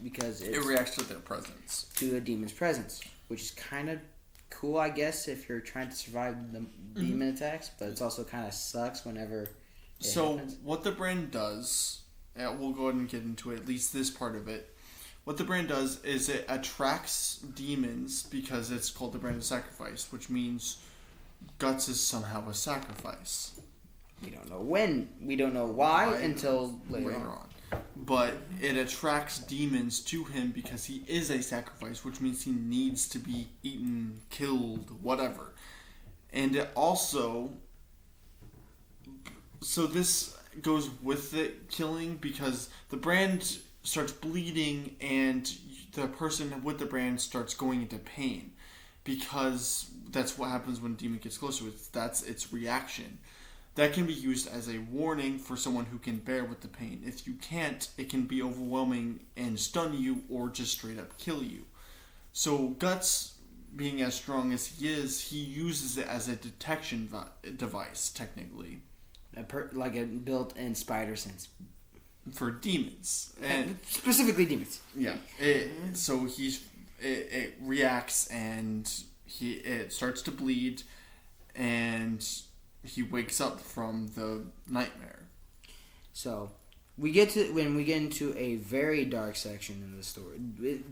because it reacts to their presence, to a demon's presence, which is kind of cool, I guess, if you're trying to survive the demon attacks. But it's also kind of sucks whenever. Happens. What the brand does, we'll go ahead and get into it, at least this part of it. What the brand does is it attracts demons because it's called the brand of sacrifice, which means Guts is somehow a sacrifice. We don't know when. We don't know why until later on. But it attracts demons to him because he is a sacrifice, which means he needs to be eaten, killed, whatever. And it also... So this goes with it killing because the brand starts bleeding and the person with the brand starts going into pain because that's what happens when a demon gets closer. That's its reaction. That can be used as a warning for someone who can bear with the pain. If you can't, it can be overwhelming and stun you or just straight up kill you. So Guts, being as strong as he is, he uses it as a detection device, technically. Like a built-in spider sense. For demons. And specifically demons. Yeah. It reacts and it starts to bleed and he wakes up from the nightmare. So when we get into a very dark section in the story.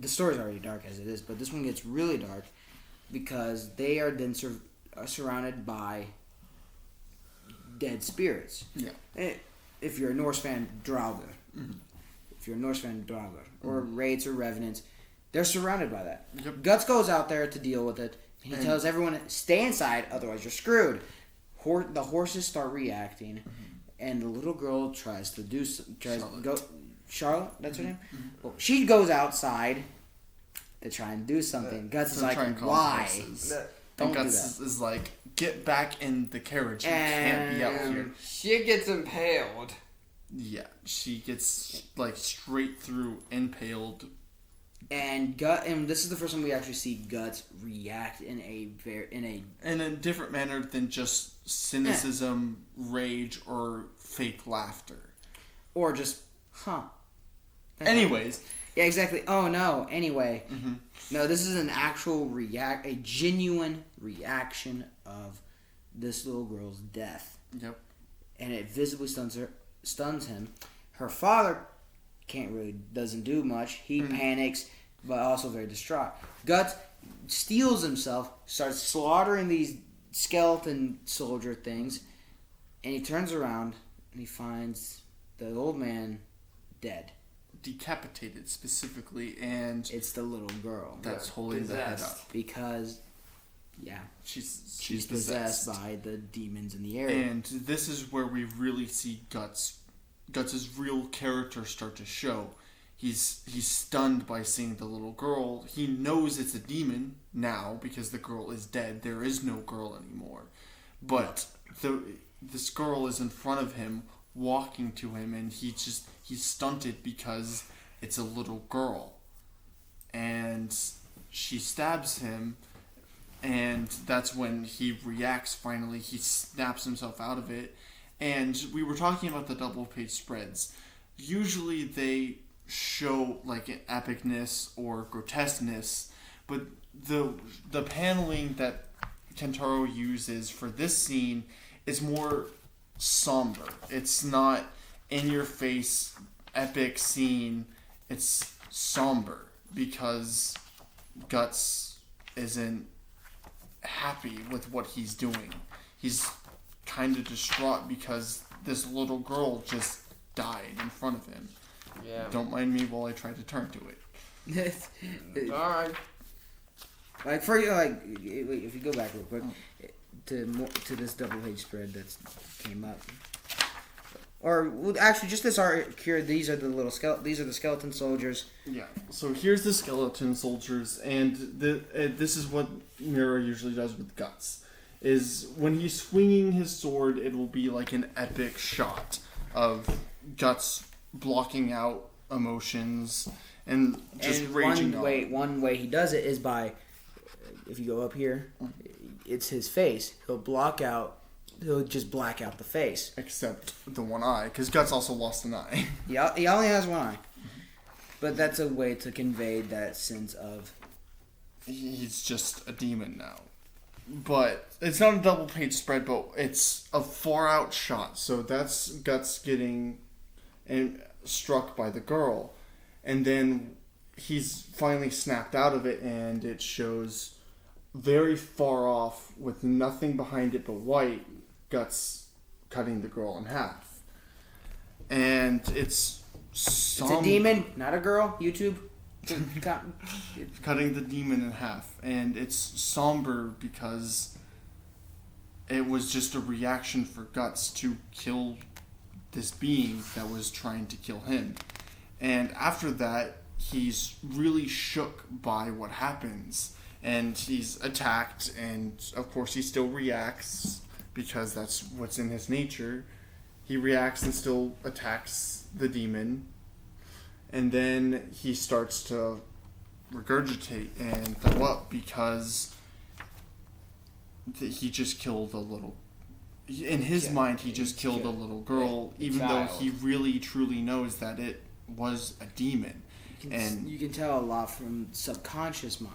The story's already dark as it is, but this one gets really dark because they are then surrounded by dead spirits. Yeah. If you're a Norse fan, Draugr. Mm-hmm. If you're a Norse fan, Draugr. Or Wraiths or Revenants. They're surrounded by that. Yep. Guts goes out there to deal with it, and he tells everyone, stay inside, otherwise you're screwed. The horses start reacting, and the little girl tries to do Charlotte, that's her name? Well, she goes outside to try and do something. Guts is like, why? Don't do that. Guts is like, get back in the carriage. You can't be out here. She gets impaled. Yeah, she gets like straight through impaled. And this is the first time we actually see Guts react in a different manner than just cynicism, rage, or fake laughter, or just Anyways, yeah, exactly. Oh no. Anyway, no, this is an actual a genuine reaction of this little girl's death. Yep. And it visibly stuns him. Her father doesn't do much. He panics, but also very distraught. Guts steals himself, starts slaughtering these skeleton soldier things, and he turns around and he finds the old man dead. Decapitated specifically, and it's the little girl that's holding the head up. Because, she's possessed by the demons in the area. And this is where we really see Guts' real character start to show. He's stunned by seeing the little girl. He knows it's a demon now because the girl is dead. There is no girl anymore. But this girl is in front of him, walking to him, and he's stunted because it's a little girl. And she stabs him, and that's when he reacts finally. He snaps himself out of it. And we were talking about the double page spreads. Usually they show like an epicness or grotesqueness, but the paneling that Kentaro uses for this scene is more somber. It's not in your face epic scene. It's somber because Guts isn't happy with what he's doing. He's kind of distraught because this little girl just died in front of him. Yeah. Don't mind me while I try to turn to it. Alright. Like if you go back real quick to this double page spread that came up, or actually just this art here. These are the skeleton soldiers. Yeah. So here's the skeleton soldiers, and this is what Miura usually does with Guts. Is when he's swinging his sword, it will be like an epic shot of Guts blocking out emotions and just raging on. One way he does it is by, if you go up here, it's his face. He'll just black out the face. Except the one eye, because Guts also lost an eye. Yeah, he only has one eye. But that's a way to convey that sense of... He's just a demon now. But it's not a double page spread, but it's a far out shot. So that's Guts getting struck by the girl. And then he's finally snapped out of it, and it shows very far off with nothing behind it but white, Guts cutting the girl in half. And it's a demon, not a girl. YouTube. Cutting the demon in half. And it's somber because it was just a reaction for Guts to kill this being that was trying to kill him. And after that, he's really shook by what happens. And he's attacked, and of course he still reacts because that's what's in his nature. He reacts and still attacks the demon. And then he starts to regurgitate and throw up because he just killed a little... In his mind, he just killed a little girl, even though he really, truly knows that it was a demon. You can tell a lot from subconscious mind.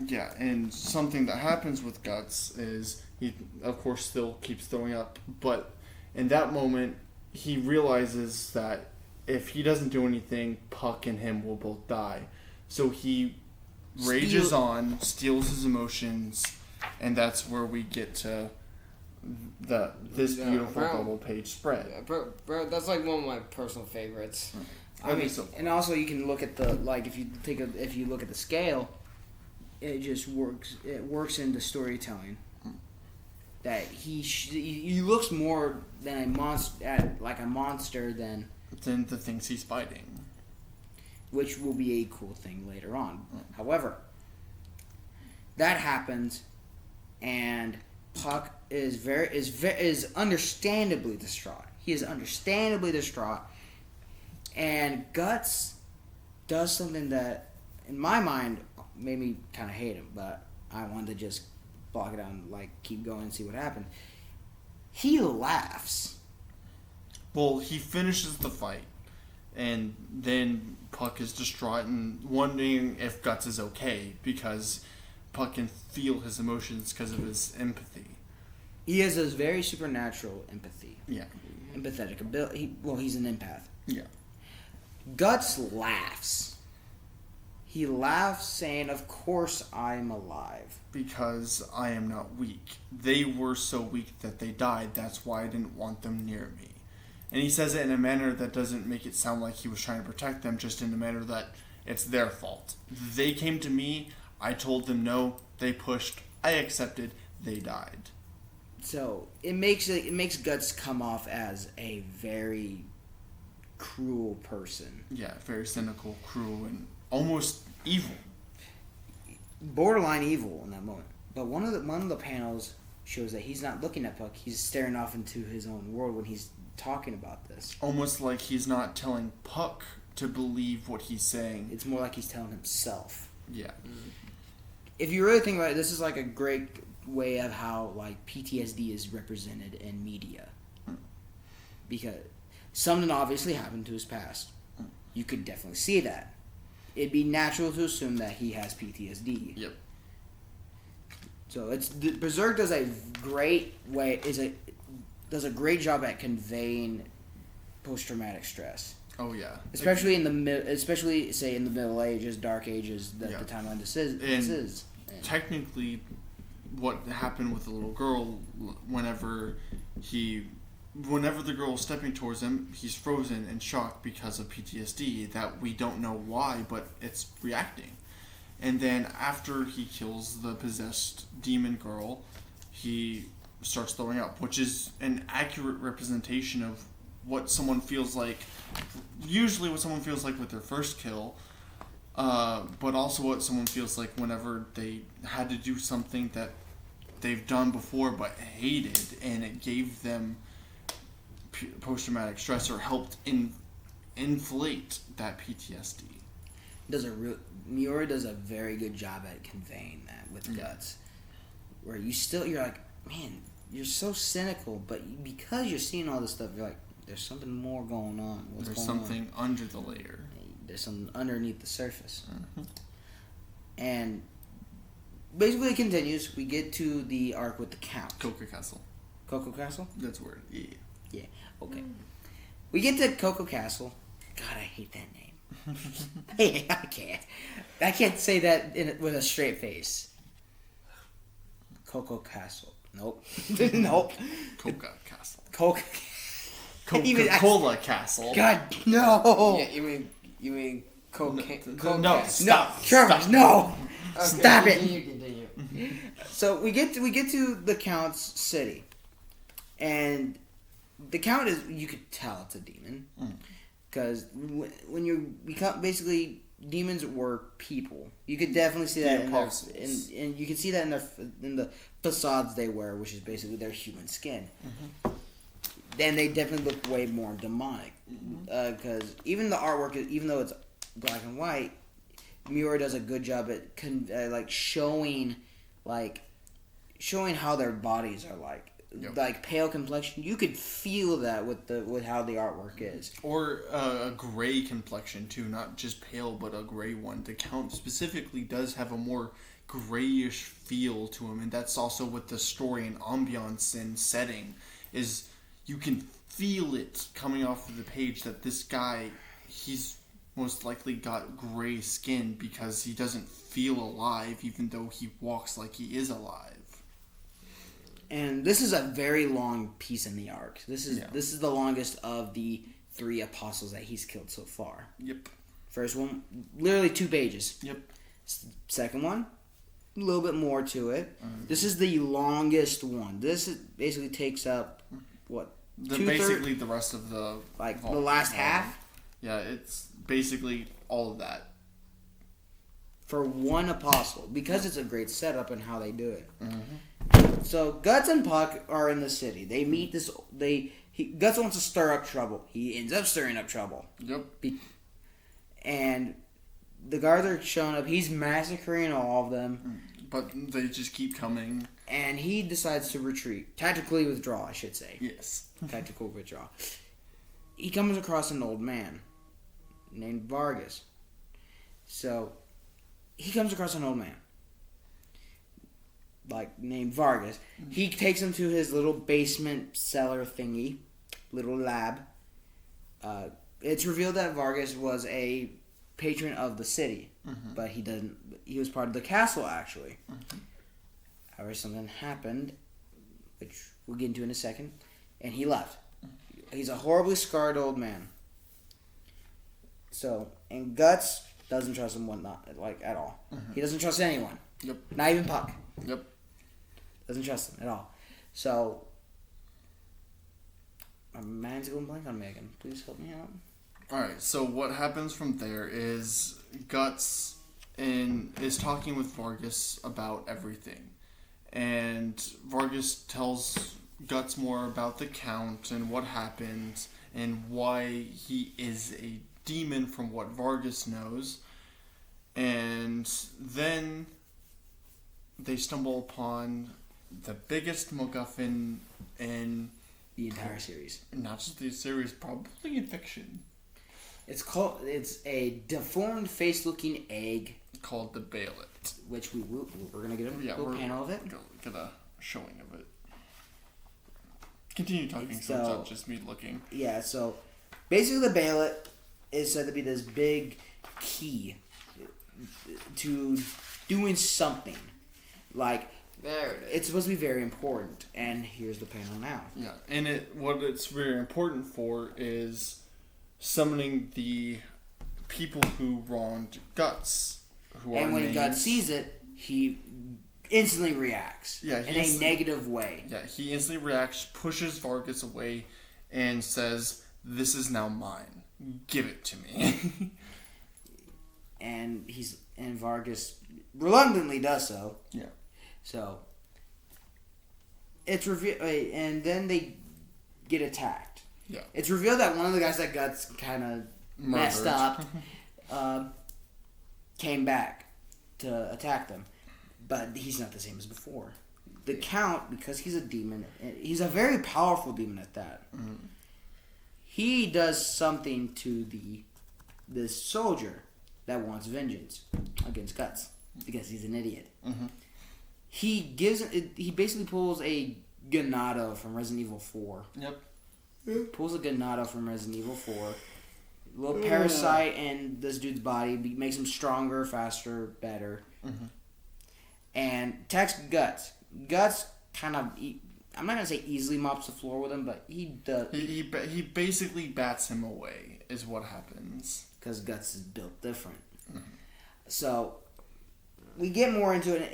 Yeah, and something that happens with Guts is he, of course, still keeps throwing up, but in that moment, he realizes that if he doesn't do anything, Puck and him will both die. So he rages on, steals his emotions, and that's where we get to this beautiful double page spread. Yeah, bro, that's like one of my personal favorites. And also you can look at the if you look at the scale, it just works. It works into storytelling. That he looks more than a monster than the things he's fighting, which will be a cool thing later on. However, that happens, and Puck is understandably distraught. He is understandably distraught, and Guts does something that, in my mind, made me kind of hate him, but I wanted to just block it out and keep going and see what happened. He laughs. Well, he finishes the fight, and then Puck is distraught and wondering if Guts is okay, because Puck can feel his emotions because of his empathy. He has this very supernatural empathy. Yeah. Empathetic ability. He's an empath. Yeah. Guts laughs. He laughs, saying, "Of course I'm alive. Because I am not weak. They were so weak that they died. That's why I didn't want them near me." And he says it in a manner that doesn't make it sound like he was trying to protect them, just in a manner that it's their fault. They came to me, I told them no, they pushed, I accepted, they died. So it makes Guts come off as a very cruel person. Yeah, very cynical, cruel, and almost evil. Borderline evil in that moment. But one of the panels shows that he's not looking at Puck. He's staring off into his own world when he's talking about this. Almost like he's not telling Puck to believe what he's saying. It's more like he's telling himself. Yeah. If you really think about it, this is a great way of how PTSD is represented in media. Because something obviously happened to his past. You could definitely see that. It'd be natural to assume that he has PTSD. Yep. So Berserk does a great job at conveying post-traumatic stress. Oh yeah. Especially in the Middle Ages, Dark Ages, the timeline this is. Technically, what happened with the little girl, whenever the girl is stepping towards him, he's frozen and shocked because of PTSD that we don't know why, but it's reacting. And then after he kills the possessed demon girl, he starts throwing up, which is an accurate representation of what someone feels like, usually what someone feels like with their first kill, but also what someone feels like whenever they had to do something that they've done before but hated, and it gave them post-traumatic stress or helped inflate that PTSD. Miura does a very good job at conveying that with Guts, where you're like, man, you're so cynical, but because you're seeing all this stuff, you're like, there's something more going on. There's something under the layer. There's something underneath the surface. Mm-hmm. And basically it continues. We get to the arc with the Count. Cocoa Castle. Cocoa Castle? That's weird. Yeah. Yeah, okay. We get to Cocoa Castle. God, I hate that name. Hey, I can't say that with a straight face. Cocoa Castle. Nope. Nope. Coca Castle. Coca-Cola Castle. God, no. Yeah, you mean cocaine? No, stop. Trevor, Stop. no. Okay, Stop continue. it. So we get to the Count's city, and the Count you could tell it's a demon, because when you become basically demons were people. You could definitely see that and you can see that in the facades they wear, which is basically their human skin. Mm-hmm. Then they definitely look way more demonic, because even the artwork, even though it's black and white, Miura does a good job at showing how their bodies are like. Yep. Like pale complexion, you could feel that with how the artwork is. Or a gray complexion too, not just pale, but a gray one. The Count specifically does have a more grayish feel to him, and that's also with the story and ambiance and setting. Is you can feel it coming off of the page that this guy, he's most likely got gray skin because he doesn't feel alive, even though he walks like he is alive. And this is a very long piece in the arc. This is the longest of the 3 apostles that he's killed so far. Yep. First one, literally 2 pages. Yep. Second one, a little bit more to it. This is the longest one. This basically takes up, what? Basically the rest of the... Like, the last half? Yeah, it's basically all of that. For one apostle. Because it's a great setup and how they do it. Mm-hmm. So, Guts and Puck are in the city. They meet this... Guts wants to stir up trouble. He ends up stirring up trouble. Yep. And the guards are showing up. He's massacring all of them. But they just keep coming. And he decides to retreat. Tactically withdraw, I should say. Yes. Tactical withdraw. He comes across an old man named Vargas. So, he comes across an old man. Named Vargas. He takes him to his little basement cellar thingy. Little lab. It's revealed that Vargas was a patron of the city. Mm-hmm. But he was part of the castle, actually. Mm-hmm. However, something happened, which we'll get into in a second, and he left. He's a horribly scarred old man. So, and Guts doesn't trust him at all. Mm-hmm. He doesn't trust anyone. Yep. Not even Puck. Yep. Doesn't trust him at all. So, my mind's going blank on Megan. Please help me out. Alright, so what happens from there is Guts is talking with Vargas about everything. And Vargas tells Guts more about the Count and what happened and why he is a demon from what Vargas knows. And then they stumble upon the biggest MacGuffin in the entire series. Not just the series, probably in fiction. It's a deformed face-looking egg called the Bayolet, which we're gonna get a little panel of it. Get a showing of it. Continue talking, so it's not just me looking. Yeah, so basically the Bayolet is said to be this big key to doing something. There it is. It's supposed to be very important, and here's the panel now. Yeah, and what it's very important for is summoning the people who wronged Guts. And when Guts sees it, he instantly reacts. Yeah, in a negative way. Yeah, he instantly reacts, pushes Vargas away, and says, "This is now mine. Give it to me." and Vargas reluctantly does so. Yeah. So it's revealed, and then they get attacked. Yeah. It's revealed that one of the guys that Guts kind of messed up came back to attack them, but he's not the same as before. The Count, because he's a demon, he's a very powerful demon at that. Mm-hmm. He does something to this soldier that wants vengeance against Guts because he's an idiot. Mm-hmm. He basically pulls a Ganado from Resident Evil 4. Yep. Pulls a Ganado from Resident Evil 4. A little parasite in this dude's body makes him stronger, faster, better. Mm-hmm. And attacks Guts. Guts kind of, I'm not going to say easily mops the floor with him, but he does. He basically bats him away, is what happens. Because Guts is built different. Mm-hmm. So, we get more into it,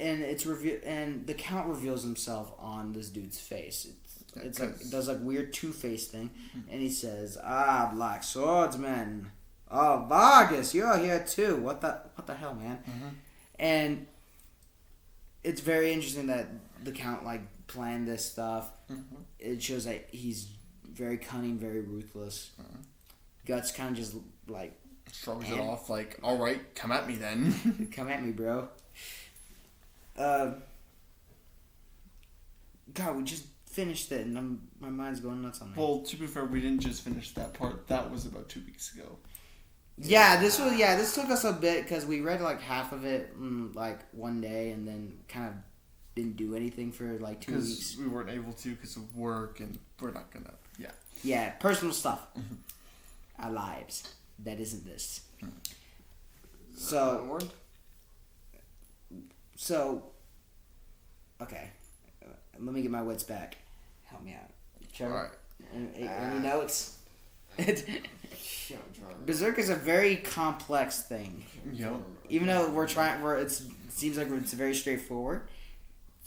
and the Count reveals himself on this dude's face. It does weird two-face thing, and he says, Black Swordsman. Oh, Vargas, you're here too. What the hell, man? Mm-hmm. And it's very interesting that the Count planned this stuff. Mm-hmm. It shows that he's very cunning, very ruthless. Mm-hmm. Guts kind of just shrugs it off, all right, come at me then. Come at me, bro. God, we just finished it, and my mind's going nuts on that. Well, to be fair, we didn't just finish that part. That was about 2 weeks ago. This took us a bit because we read half of it in one day, and then kind of didn't do anything for 2 weeks. Because we weren't able to because of work, and we're not gonna. Yeah. Yeah, personal stuff. Mm-hmm. Our lives. That isn't this. Mm-hmm. So, okay. Let me get my wits back. Help me out. Trevor, all right. Any notes? Berserk is a very complex thing. Yep. Even though it seems like it's very straightforward.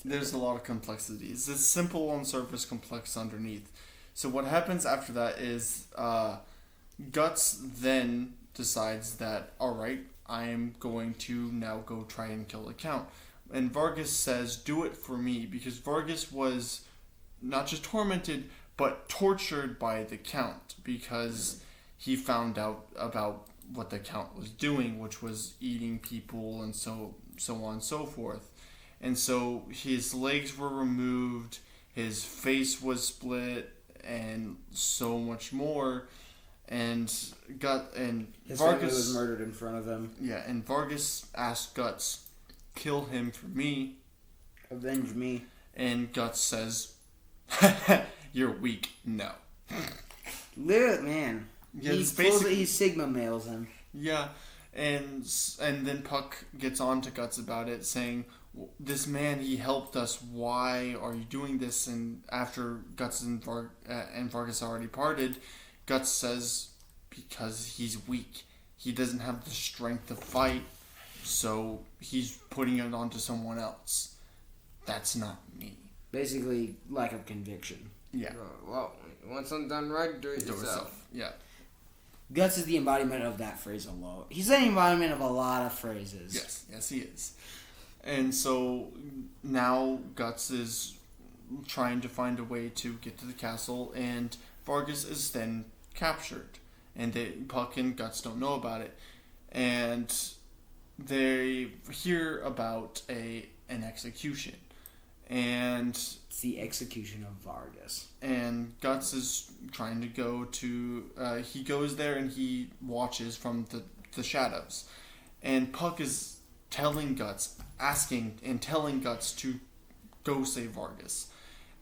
There's a lot of complexities. It's simple on surface, complex underneath. So what happens after that is Guts then decides that, alright, I am going to now go try and kill the Count. And Vargas says, do it for me, because Vargas was not just tormented, but tortured by the Count, because he found out about what the Count was doing, which was eating people and so on and so forth. And so his legs were removed, his face was split, and so much more. And his Vargas family was murdered in front of him. Yeah, and Vargas asked Guts, kill him for me. Avenge me. And Guts says, you're weak. No. Literally, man. Yeah, he Sigma males him. Yeah, and then Puck gets on to Guts about it, saying, this man, he helped us. Why are you doing this? And after Guts and Vargas already parted, Guts says, because he's weak. He doesn't have the strength to fight, so he's putting it onto someone else. That's not me. Basically, lack of conviction. Yeah. Well, you want something done right, do it yourself. Yeah. Guts is the embodiment of that phrase alone. He's the embodiment of a lot of phrases. Yes, he is. And so now Guts is trying to find a way to get to the castle, and Vargas is then captured. And Puck and Guts don't know about it. And they hear about an execution. And it's the execution of Vargas. And Guts is trying to go to... he goes there and he watches from the shadows. And Puck is telling Guts, telling Guts to go save Vargas.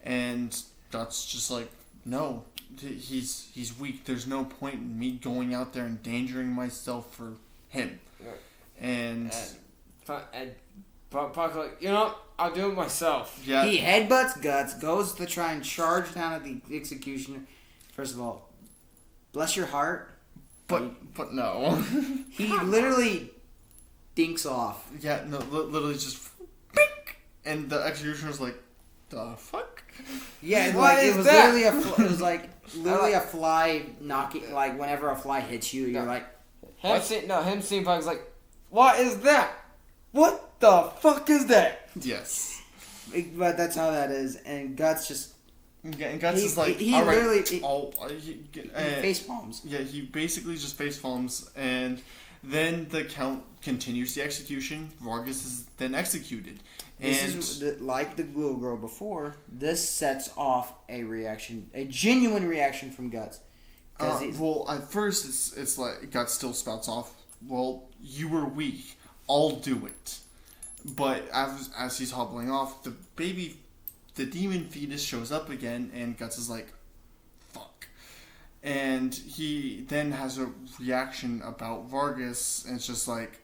And Guts just like, no, he's weak. There's no point in me going out there endangering myself for him. And Puck like, I'll do it myself. Yeah. He headbutts Guts, goes to try and charge down at the executioner. First of all, bless your heart. But no. He literally dinks off. Yeah, no, literally just bink, and the executioner's like, the fuck? Yeah, it was literally a fly knocking. Like whenever a fly hits you, you're like, him seeing Puck's like, what is that? What the fuck is that? Yes. But that's how that is, and Guts just. Yeah, and Guts is like, he all right, literally he face palms. Yeah, he basically just face palms, and then the Count continues the execution. Vargas is then executed. This is like the Glue Girl before. This sets off a genuine reaction from Guts. Well, at first it's like Guts still spouts off, well, you were weak, I'll do it. But as he's hobbling off, the demon fetus shows up again, and Guts is like, fuck. And he then has a reaction about Vargas, and it's just like,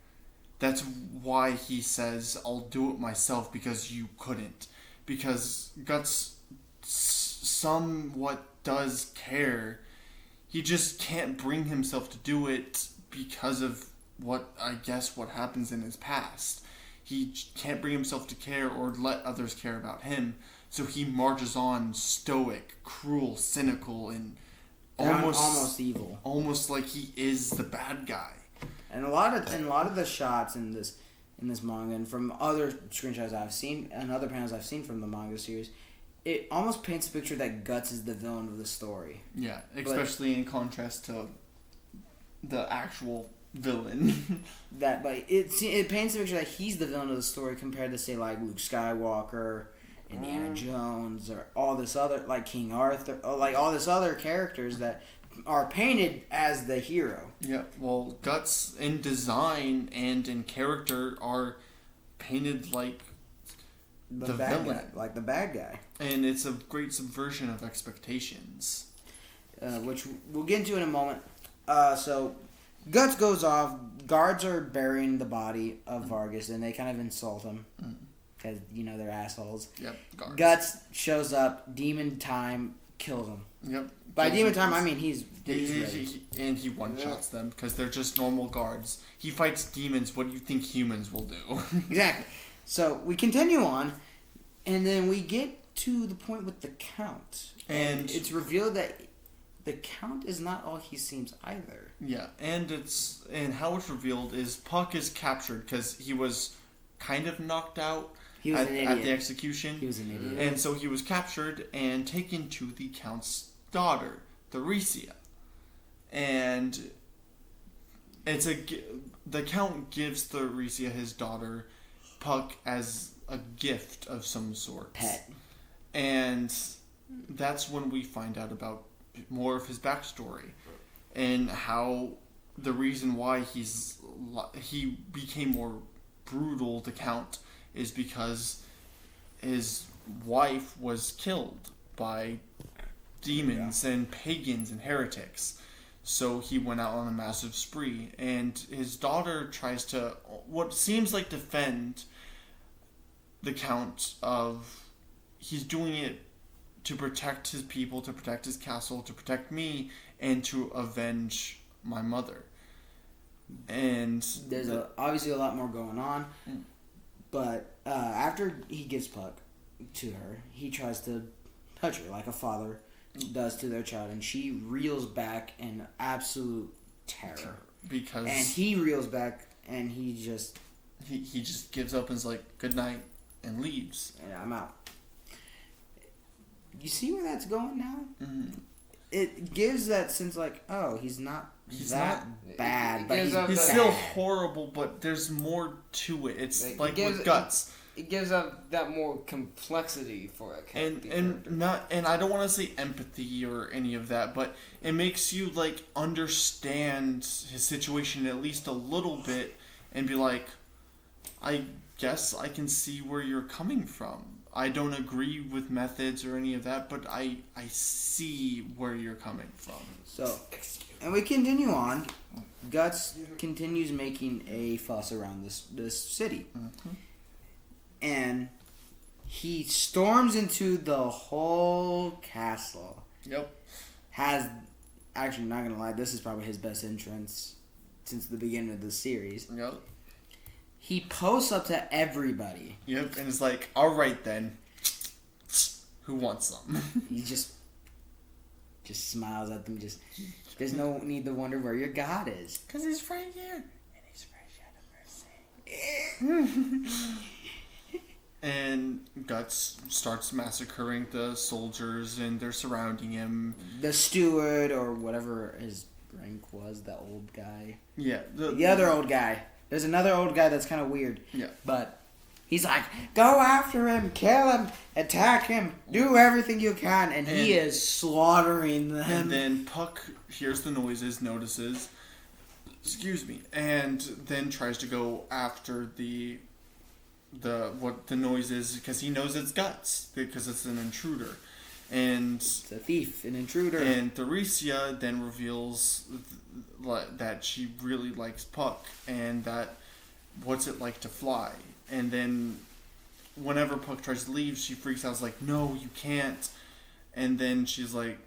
that's why he says, I'll do it myself, because you couldn't. Because Guts somewhat does care. He just can't bring himself to do it because of what happens in his past. He can't bring himself to care or let others care about him. So he marches on stoic, cruel, cynical, and almost evil. Almost like he is the bad guy. And a lot of the shots in this manga, and from other screenshots I've seen and other panels I've seen from the manga series, it almost paints a picture that Guts is the villain of the story. Yeah, especially in contrast to the actual villain. But it paints a picture that he's the villain of the story compared to, say, like Luke Skywalker, Indiana Jones, or all this other, like King Arthur, or like all this other characters that are painted as the hero. Yeah, well, Guts in design and in character are painted like the bad villain. guy, like the bad guy. And it's a great subversion of expectations. Which we'll get into in a moment. So Guts goes off. Guards are burying the body of Vargas, and they kind of insult him because they're assholes. Yep, guards. Guts shows up. Demon time. kills him. Yep. By Kills demon them. time, I mean he's ready. And he one-shots them because they're just normal guards. He fights demons. What do you think humans will do? Exactly. So we continue on, and then we get to the point with the Count. And it's revealed that the Count is not all he seems either. Yeah, and how it's revealed is Puck is captured because he was kind of knocked out He was an idiot. at the execution. He was an idiot. And so he was captured and taken to the Count's daughter, Theresia. And the Count gives Theresia, his daughter, Puck, as a gift of some sort. Pet. And that's when we find out about more of his backstory and how the reason why he became more brutal, the Count, is because his wife was killed by demons and pagans and heretics. So he went out on a massive spree, and his daughter tries to, what seems like, defend the Count of, he's doing it to protect his people, to protect his castle, to protect me, and to avenge my mother. And there's obviously a lot more going on, but after he gives Puck to her, he tries to touch her like a father does to their child, and she reels back in absolute terror. And he reels back, and he just gives up and is like, good night, and leaves. And I'm out. You see where that's going now? Mm-hmm. It gives that sense like, oh, he's not that bad, but he's still horrible, but there's more to it. It's like with Guts. It gives up that more complexity for a character. And I don't want to say empathy or any of that, but it makes you like understand his situation at least a little bit and be like, I guess I can see where you're coming from. I don't agree with methods or any of that, but I see where you're coming from. So, and we continue on. Guts continues making a fuss around this city. Mm-hmm. And he storms into the whole castle. Yep. Actually, not gonna lie, this is probably his best entrance since the beginning of the series. Yep. He posts up to everybody. Yep, and it's like, all right then, who wants some? He just smiles at them. There's no need to wonder where your God is. Because he's right here. And he's fresh out of mercy. And Guts starts massacring the soldiers, and they're surrounding him. The steward, or whatever his rank was, the old guy. Yeah. The other old guy. There's another old guy that's kind of weird. Yeah. But he's like, go after him, kill him, attack him, do everything you can. And he is slaughtering them. And then Puck hears the noises, notices, and then tries to go after what the noise is, because he knows it's Guts, because it's an intruder. And it's a thief, an intruder. And Theresia then reveals that she really likes Puck, and that what's it like to fly. And then whenever Puck tries to leave, she freaks out, like, no, you can't. And then she's like,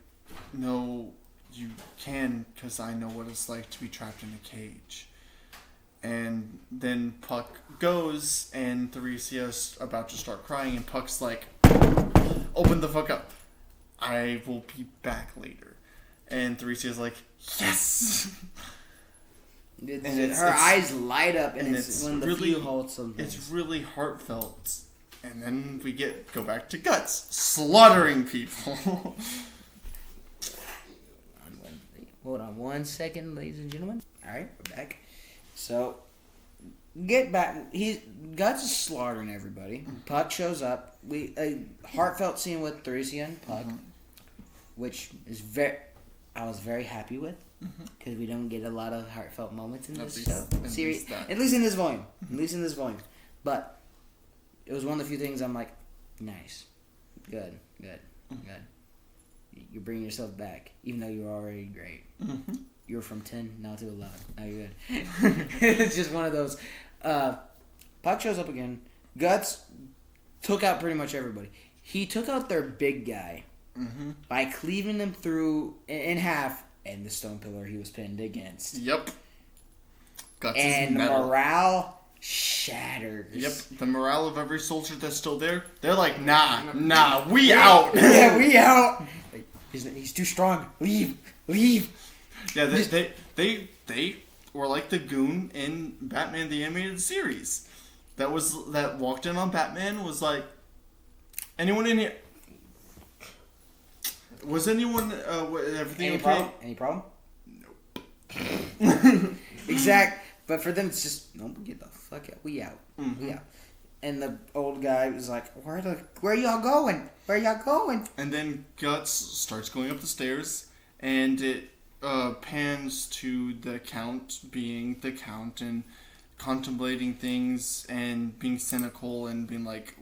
no, you can, because I know what it's like to be trapped in a cage. And then Puck goes, and Theresia's about to start crying, and Puck's like, open the fuck up. I will be back later. And Theresia's like, yes! Her eyes light up, and it's when the really, few wholesome things. It's really heartfelt. And then we go back to Guts, slaughtering people. Hold on 1 second, ladies and gentlemen. Alright, we're back. So, get back. Guts is slaughtering everybody. Puck shows up. A heartfelt scene with Theresia and Puck, which is I was very happy with, because we don't get a lot of heartfelt moments in this series. At least in this volume. At least in this volume. But it was one of the few things I'm like, nice, good. You're bringing yourself back, even though you were already great. You were from 10 now to 11. Now you're good. It's just one of those. Puck shows up again. Guts took out pretty much everybody. He took out their big guy, by cleaving him through in half, and the stone pillar he was pinned against. Yep. Guts And the morale shatters. Yep. The morale of every soldier that's still there, they're like, nah, we out. Yeah, we out. He's too strong. Leave. Yeah, they were like the goon in Batman the Animated Series. That walked in on Batman was like, anyone in here? Was anyone everything okay? Any problem? Nope. Exact. But for them, it's just no. Get the fuck out. We out. Mm-hmm. We out. And the old guy was like, "Where y'all going? Where y'all going?" And then Guts starts going up the stairs, and it pans to the Count being the Count and contemplating things and being cynical and being like,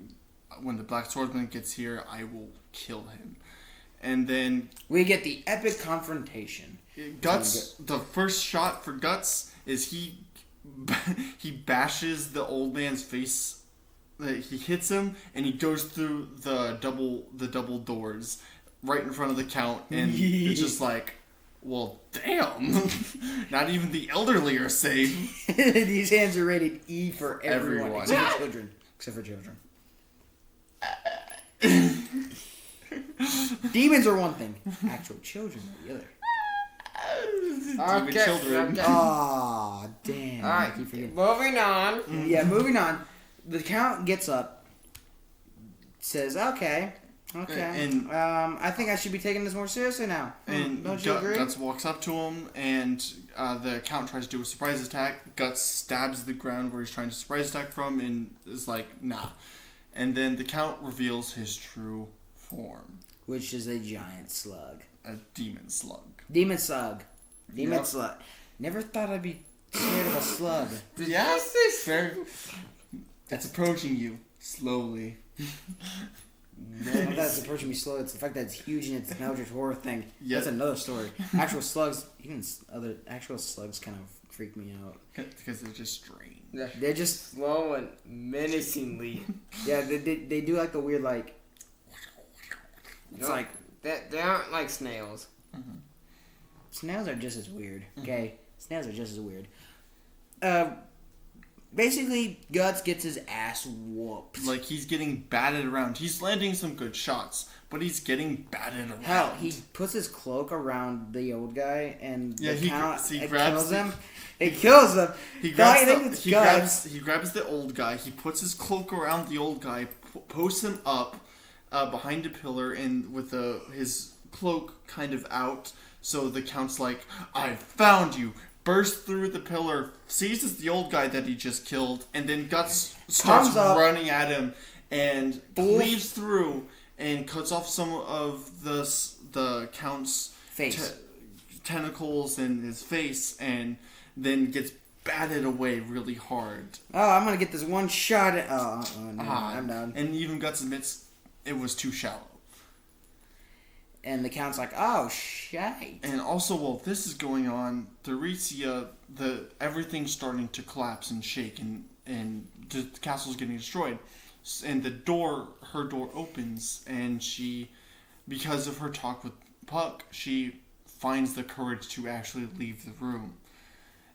when the Black Swordsman gets here, I will kill him. And then we get the epic confrontation. Guts, the first shot for Guts is he bashes the old man's face. He hits him and he goes through the double doors right in front of the Count, and it's just like, well, damn. Not even the elderly are safe. These hands are rated E for everyone. Except for children. Demons are one thing. Actual children are the other. Demon children. Okay. Aw, damn. Alright, moving on. Yeah, moving on. The Count gets up, says, okay. And I think I should be taking this more seriously now. And don't you agree? Guts walks up to him, and the Count tries to do a surprise attack. Guts stabs the ground where he's trying to surprise attack from, and is like, nah. And then the Count reveals his true form. Which is a giant slug. A demon slug. Demon slug. Never thought I'd be scared of a slug. Yes, fair. That's approaching you slowly. No, not that it's approaching me slowly. It's the fact that it's huge and it's an Eldritch horror thing. Yeah. That's another story. Actual slugs, actual slugs kind of freak me out. Because they're just strange. They're just slow and menacingly. Yeah, they do like the weird like. It's like they aren't like snails. Mm-hmm. Snails are just as weird. Okay, snails are just as weird. Basically, Guts gets his ass whooped. Like, he's getting batted around. He's landing some good shots, but he's getting batted around. Hell, he puts his cloak around the old guy, and yeah, he grabs him. It kills him. He grabs the old guy. He puts his cloak around the old guy, posts him up behind a pillar, and with his cloak kind of out. So the Count's like, I found you. Bursts through the pillar, seizes the old guy that he just killed, and then Guts starts running at him and cleaves through and cuts off some of the Count's face, tentacles and his face, and then gets batted away really hard. Oh, I'm gonna get this one shot at. Oh no, I'm done. And even Guts admits it was too shallow. And the Count's like, oh, shite. And also, while this is going on, Theresia, everything's starting to collapse and shake, and the castle's getting destroyed. And her door opens, and she, because of her talk with Puck, she finds the courage to actually leave the room.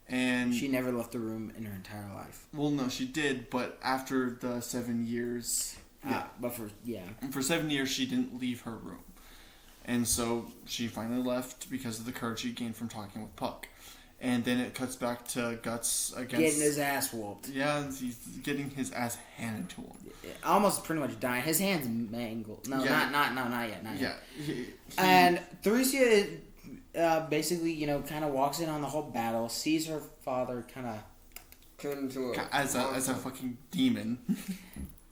And she never left the room in her entire life. Well, no, she did, but after the 7 years... For 7 years, she didn't leave her room. And so she finally left because of the courage she gained from talking with Puck. And then it cuts back to Guts against... Getting his ass whooped. Yeah, he's getting his ass handed to him. Almost pretty much dying. His hand's mangled. No, yeah. not yet. Yeah. And Theresia basically, kind of walks in on the whole battle, sees her father kind of... turn into as a fucking demon.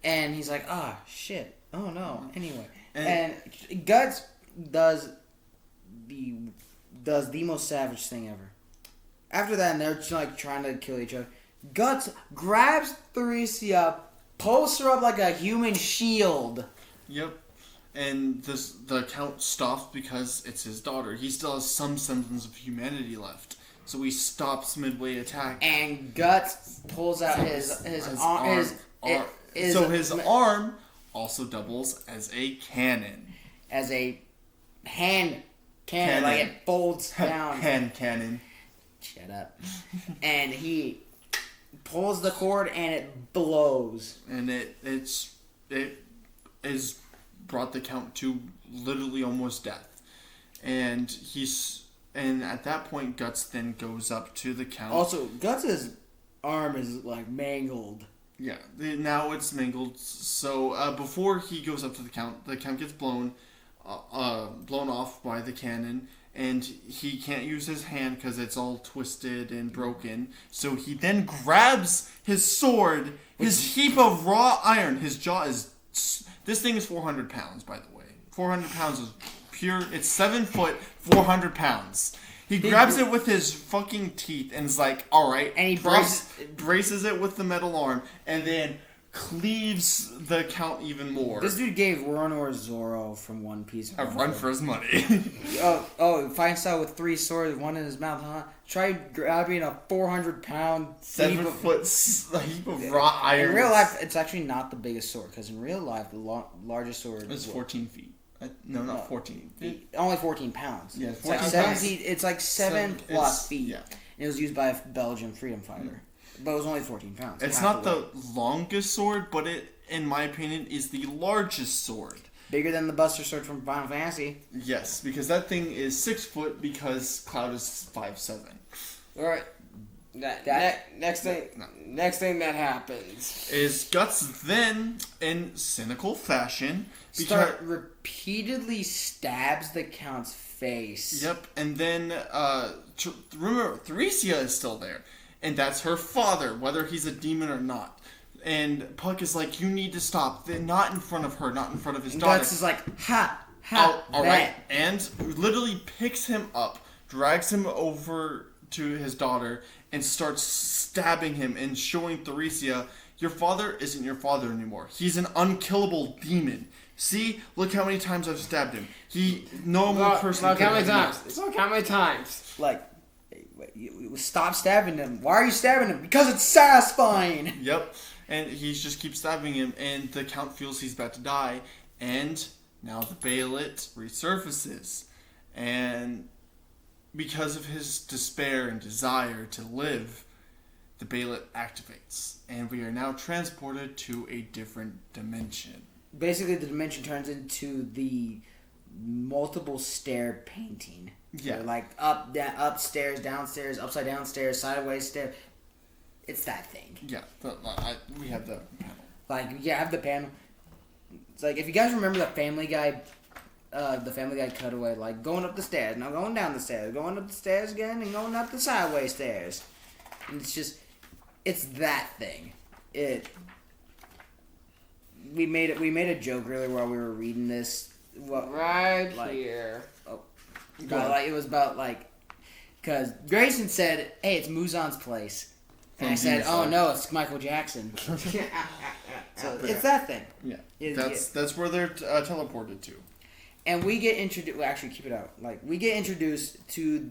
And he's like, shit. Oh, no. Anyway. And Guts... does the most savage thing ever. After that, and they're like trying to kill each other, Guts grabs Theresia, pulls her up like a human shield. Yep. And the Count stops because it's his daughter. He still has some semblance of humanity left. So he stops midway attack. And Guts pulls out his arm. So his arm also doubles as a cannon. As a hand cannon, like it folds down. Hand cannon. Shut up. And he pulls the cord and it blows. And it is brought the Count to literally almost death. And at that point Guts then goes up to the Count. Also, Guts' arm is like mangled. Yeah, now it's mangled. So before he goes up to the Count gets blown off by the cannon, and he can't use his hand because it's all twisted and broken. So he then grabs his sword, his heap of raw iron. His jaw is... This thing is 400 pounds, by the way. 400 pounds is pure... It's 7 foot, 400 pounds. He grabs it with his fucking teeth and is like, alright. And he braces it with the metal arm, and then cleaves the Count even more. This dude gave Roronoa Zoro from One Piece a run for his money. Fine style with 3 swords, one in his mouth, huh? Try grabbing a 400-pound 7 foot heap of raw iron. In real life, it's actually not the biggest sword, because in real life, the largest sword is 14 feet. No, not 14 feet. Only 14 pounds. Yeah, 14 it's like 7 feet. It's like 7 plus feet. Yeah. And it was used by a Belgian freedom fighter. But it was only 14 pounds. It's not the longest sword, but it, in my opinion, is the largest sword. Bigger than the Buster Sword from Final Fantasy. Yes, because that thing is 6 foot because Cloud is 5'7". Alright. Next thing that happens is Guts then, in cynical fashion, repeatedly stabs the Count's face. Yep, and then remember, Theresia is still there, and that's her father, whether he's a demon or not. And Puck is like, you need to stop. Not in front of her, not in front of his daughter. Guts is like, ha, all right, and literally picks him up, drags him over to his daughter, and starts stabbing him and showing Theresia, your father isn't your father anymore. He's an unkillable demon. See? Look how many times I've stabbed him. Normal person. Look how many times. Look how many times. Like, you stop stabbing him. Why are you stabbing him? Because it's satisfying. Yep. And he just keeps stabbing him, and the Count feels he's about to die, and now the Bailet resurfaces. And because of his despair and desire to live, the Bailet activates, and we are now transported to a different dimension. Basically, the dimension turns into the multiple stair painting. Yeah. Where, like upstairs, downstairs, upside down stairs, sideways stairs. It's that thing. Yeah, we have the panel. Like, you have the panel. It's like, if you guys remember the Family Guy cutaway, like going up the stairs, now going down the stairs, going up the stairs again, and going up the sideways stairs. And it's that thing. We made a joke earlier while we were reading this. Here. Oh, it was about because Grayson said, "Hey, it's Muzan's place," and I said, "Oh no, it's Michael Jackson." So it's that thing. Yeah, that's where they're teleported to. And we get introduced. Well, actually, keep it out. We get introduced to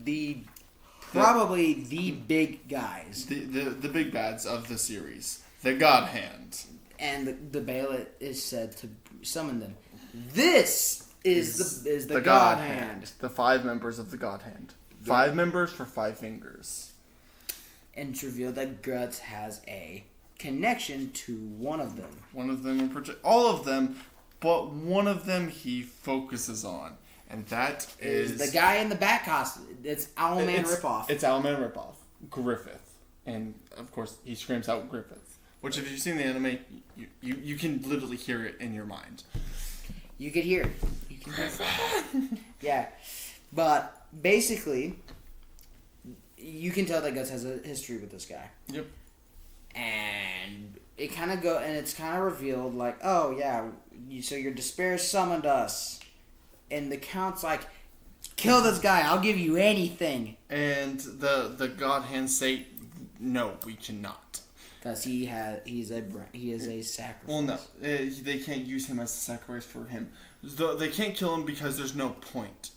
probably the big guys, the big bads of the series, the God Hand, and the Bailet is said to summon them. This is the God Hand. The 5 members of the God Hand. 5 members for 5 fingers. And it's revealed that Guts has a connection to one of them. One of them in particular, all of them. But one of them he focuses on, and that is the guy in the bat costume. It's Owlman ripoff. It's Owlman ripoff, Griffith, and of course he screams out Griffith. Which, if you've seen the anime, you can literally hear it in your mind. You could hear it. You can hear it. Yeah, but basically, you can tell that Guts has a history with this guy. Yep. And it's kind of revealed like, oh yeah, so your despair summoned us, and the Count's like, kill this guy, I'll give you anything. And the God Hand say, no, we cannot. Because he is a sacrifice. Well, no, they can't use him as a sacrifice for him. They can't kill him because there's no point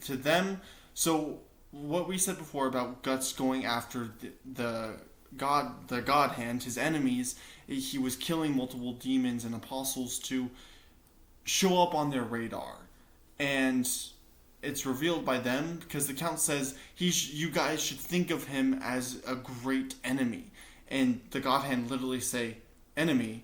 to them. So what we said before about Guts going after the God Hand, his enemies, he was killing multiple demons and apostles to show up on their radar. and it's revealed by them because the Count says you guys should think of him as a great enemy, and the God Hand literally say, enemy.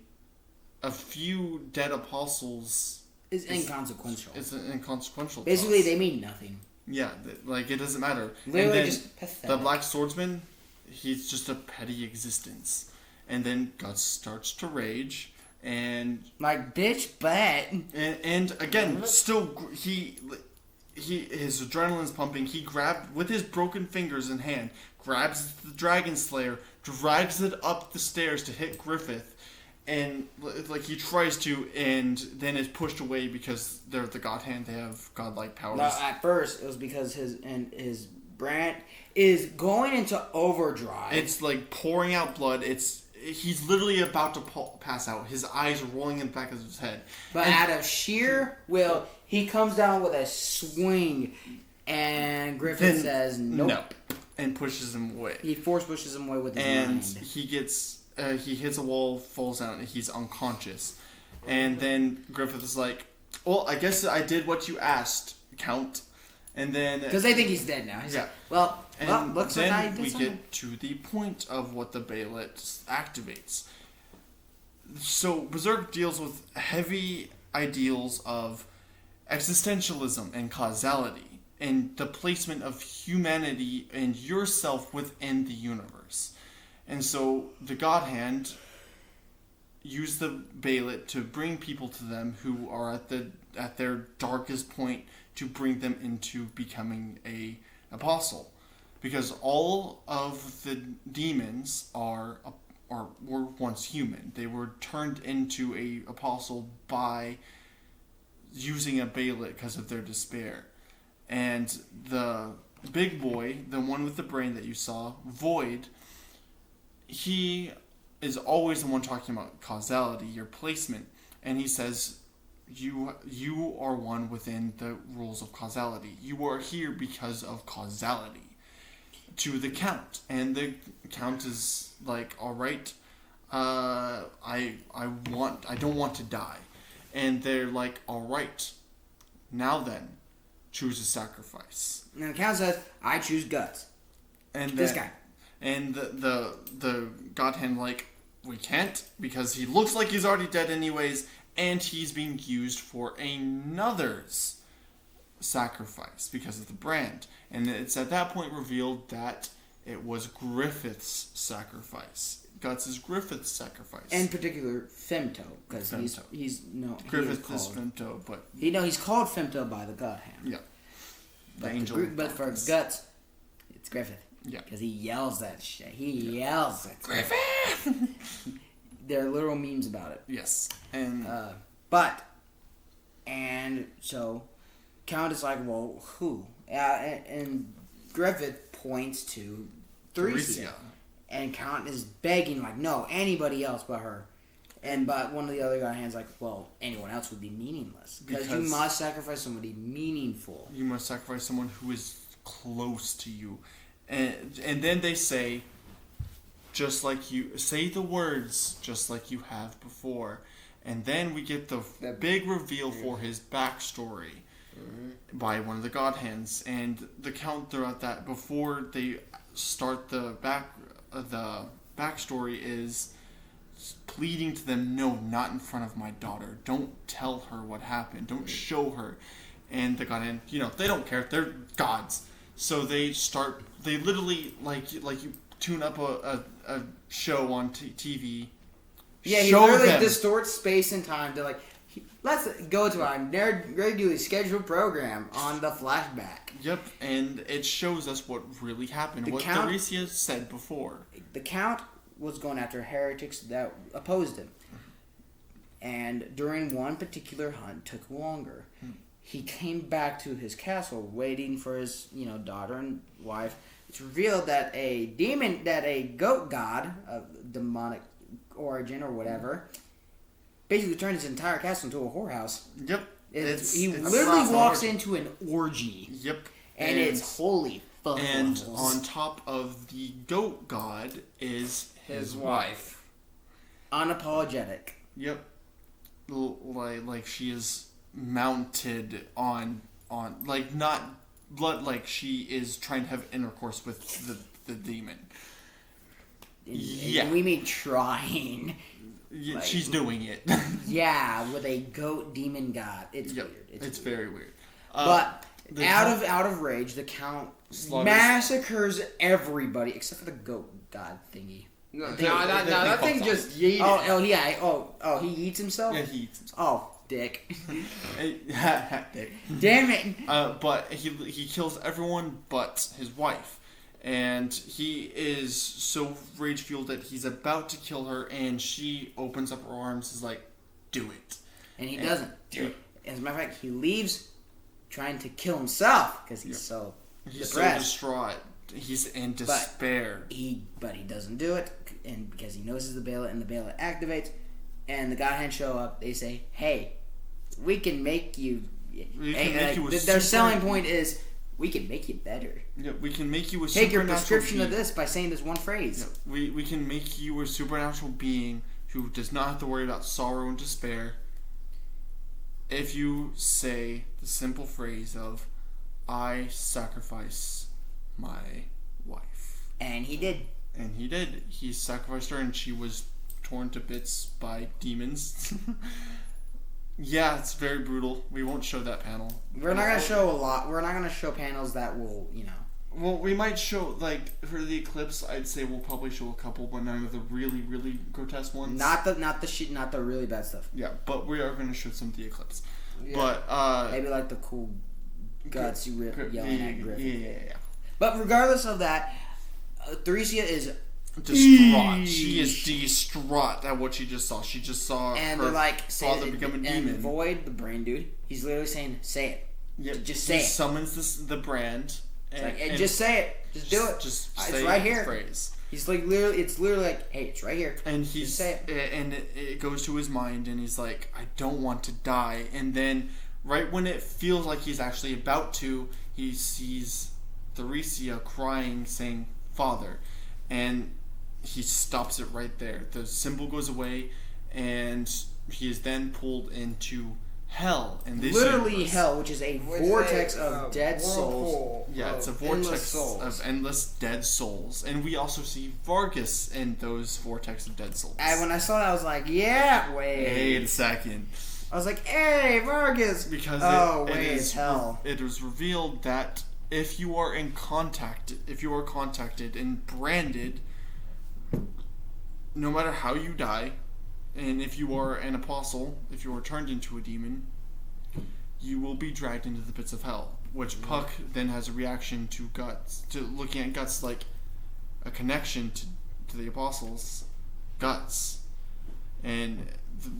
A few dead apostles is inconsequential. It's inconsequential. Basically, they mean nothing. Yeah, like it doesn't matter. Literally, and then just pathetic. The Black Swordsman, he's just a petty existence. And then Guts starts to rage, and like bitch, but and again, still his adrenaline's pumping. He grabbed with his broken fingers in hand, grabs the Dragon Slayer, drags it up the stairs to hit Griffith. And like he tries to, and then is pushed away because they're the God Hand. They have godlike powers. No, at first it was because his brand is going into overdrive. It's like pouring out blood. He's literally about to pass out. His eyes are rolling in the back of his head. But out of sheer will, he comes down with a swing, and Griffin says nope. No, and pushes him away. He force pushes him away with his mind. mind. He hits a wall, falls down, and he's unconscious. And then Griffith is like, well, I guess I did what you asked, Count. And then... Because they think he's dead now. He's yeah. like, well, looks like I did we something. get to the point of what the Bailet activates. So Berserk deals with heavy ideals of existentialism and causality, and the placement of humanity and yourself within the universe. And so the God Hand used the Bailet to bring people to them who are at their darkest point, to bring them into becoming a apostle, because all of the demons were once human. They were turned into a apostle by using a Bailet because of their despair. And the big boy, the one with the brain that you saw, Void, he is always the one talking about causality, your placement, and he says, you are one within the rules of causality. You are here because of causality. To the Count, and the Count is like, all right, I don't want to die, and they're like, all right, now then, choose a sacrifice. And the Count says, I choose Guts. And this guy. And the God Hand like, we can't, because he looks like he's already dead anyways, and he's being used for another's sacrifice because of the brand. And it's at that point revealed that it was Griffith's sacrifice. Guts is Griffith's sacrifice. In particular, Femto, because he's no Griffith is Femto, but he's called Femto by the God Hand. Yeah, the but angel. But for Guts, it's Griffith. Yeah, because he yells that shit. He yells at Griffith. There are literal memes about it. Yes, and so Count is like, well, who? And Griffith points to Theresia. And Count is begging, like, no, anybody else but her. But one of the other God Hands like, well, anyone else would be meaningless. Because you must sacrifice somebody meaningful. You must sacrifice someone who is close to you. And then they say, just like you, say the words just like you have before. And then we get the big reveal for his backstory by one of the God Hands. And the Count throughout that, before they start the backstory, is pleading to them, no, not in front of my daughter. Don't tell her what happened. Don't show her. And the God Hand, they don't care. They're gods. So they literally, like you tune up a show on TV. Yeah, he literally distorts space and time to, like, let's go to our regularly scheduled program on the flashback. Yep, and it shows us what really happened, what Theresia said before. The Count was going after heretics that opposed him. And during one particular hunt, took longer. He came back to his castle, waiting for his, daughter and wife. It's revealed that a goat god of demonic origin or whatever, basically turned his entire castle into a whorehouse. Yep. He literally walks into an orgy. Yep. And it's holy fuck. And levels. On top of the goat god is his wife. Unapologetic. Yep. Like she is mounted on like not blood, like she is trying to have intercourse with the demon. Yeah, we mean trying. Yeah, like, she's doing it. Yeah, with a goat demon god. It's weird. It's very weird. But out of rage, the Count massacres everybody except for the goat god thingy. No, that thing just yeeted. He eats himself? Yeah, he eats himself. Oh, dick. Dick. Damn it. But he kills everyone but his wife. And he is so rage-fueled that he's about to kill her, and she opens up her arms, is like, do it. And he doesn't. Do it. As a matter of fact, he leaves trying to kill himself because he's so depressed. So distraught. He's in despair. But he doesn't do it, and because he knows it's the Bela, and the Bela activates, and the God Hand show up. They say, "Hey, we can make you." Their selling point is, we can make you better. Yeah, we can make you a Take your supernatural prescription being. of this by saying this one phrase. Yeah, we can make you a supernatural being who does not have to worry about sorrow and despair. If you say the simple phrase of, "I sacrifice my wife." And he did. And he did. He sacrificed her, and she was torn to bits by demons. Yeah, it's very brutal. We won't show that panel. We're not going to show a lot. We're not going to show panels that will, Well, we might show, like, for the Eclipse, I'd say we'll probably show a couple, but none of the really, really grotesque ones. Not the really bad stuff. Yeah, but we are going to show some of the Eclipse. Yeah. But, maybe like the cool guts you rip yelling at Griffin. Yeah. But regardless of that, Theresia is distraught. She is distraught at what she just saw. She just saw her father become a demon. And Void, the brain dude, he's literally saying, "Say it." Yep. Just say it. He summons the brand. And just say it. Just do it. Just it's say right the here. Phrase. He's like literally. It's literally like, "Hey, it's right here." And just say it. And it goes to his mind, and he's like, "I don't want to die." And then, right when it feels like he's actually about to, he sees Theresia crying, saying, "Father," and he stops it right there. The symbol goes away, and he is then pulled into hell. And this literally hell, which is a vortex of dead souls. Yeah, it's a vortex of endless dead souls. And we also see Vargas in those vortex of dead souls. And when I saw that, I was like, yeah, wait a second. I was like, hey, Vargas! Because it's hell. It was revealed that if you are contacted and branded, no matter how you die, and if you are an apostle, if you are turned into a demon, you will be dragged into the pits of hell. Which Puck then has a reaction to Guts, to looking at Guts like a connection to the apostles' Guts, and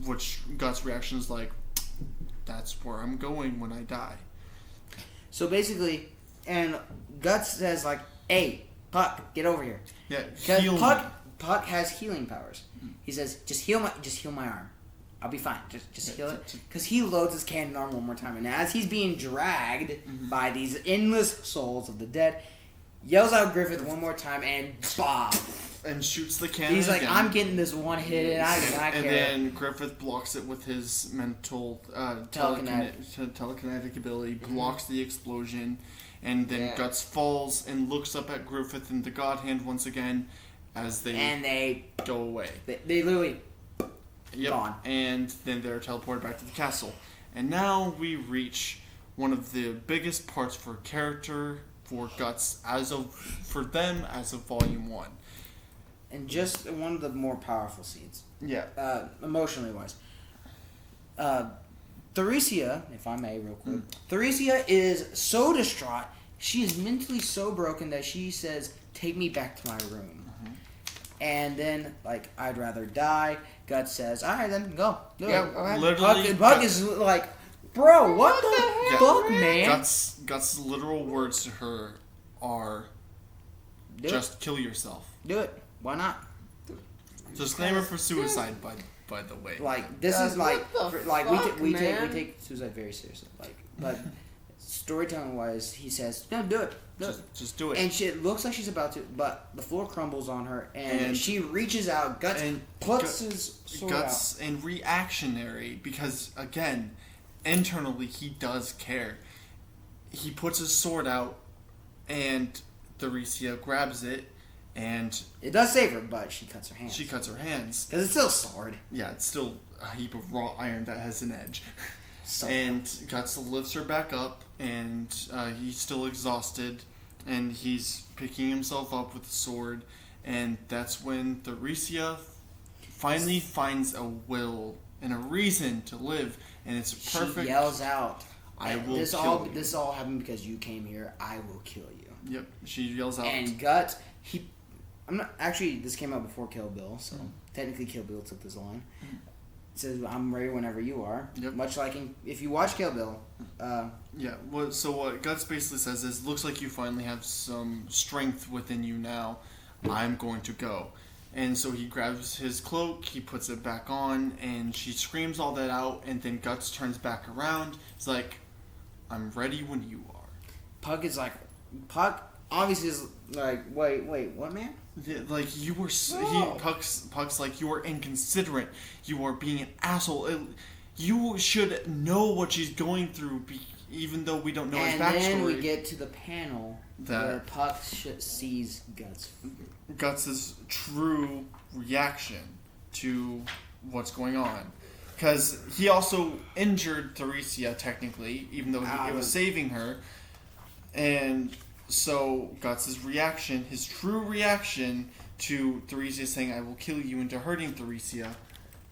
which Guts' reaction is like, that's where I'm going when I die. So basically, and Guts says like, hey, Puck, get over here. Yeah, because Puck has healing powers. He says, just heal my arm. I'll be fine. Just heal it. Because he loads his cannon arm one more time. And as he's being dragged by these endless souls of the dead, yells out Griffith one more time and bob. And shoots the cannon. He's like, again. I'm getting this one hit and I do not care. And then Griffith blocks it with his mental telekinetic ability, blocks the explosion, and then Guts falls and looks up at Griffith and the God Hand once again as they go away. They literally gone. And then they're teleported back to the castle. And now we reach one of the biggest parts for character for Guts as of Volume 1. And just one of the more powerful scenes. Yeah. Emotionally wise. Theresia, if I may real quick. Theresia is so distraught. She is mentally so broken that she says, take me back to my room. And then, like, I'd rather die. Guts says, alright then, go. Do it. Literally. Puck is like, bro, what the fuck, man? Guts' literal words to her are, just kill yourself. Do it. Why not? Disclaimer for suicide, by the way. Like, this is like we take suicide very seriously. Like, but storytelling wise, he says, no, do it. Just do it. And it looks like she's about to, but the floor crumbles on her, and she reaches out. Guts puts his sword Guts out. and reactionary, because again, internally he does care. He puts his sword out, and Theresia grabs it, and it does save her, but she cuts her hands. she cuts her hands. Because it's still a sword. Yeah, it's still a heap of raw iron that has an edge. So And Guts lifts her back up, and he's still exhausted, and he's picking himself up with the sword, and that's when Theresia finally finds a will and a reason to live, and it's perfect. She yells out, I will this kill you. This all happened because you came here. I will kill you. Yep, she yells out. And Guts, I'm not actually. This came out before Kill Bill, so technically Kill Bill took this line. It says, "I'm ready whenever you are." Yep. Much like if you watch Kill Bill. Yeah. So what Guts basically says is, "Looks like you finally have some strength within you now. I'm going to go." And so he grabs his cloak, he puts it back on, and she screams all that out, and then Guts turns back around. He's like, "I'm ready when you are." Puck obviously is like, wait, what, man? Yeah, like, you were... No. Puck's like, "You are inconsiderate. You are being an asshole. You should know what she's going through, even though we don't know his backstory." And then we get to the panel where Puck sees Guts' true reaction to what's going on. Because he also injured Theresia, technically, even though he was saving her. And so Guts' reaction, his true reaction to Theresia saying, "I will kill you," and to hurting Theresia,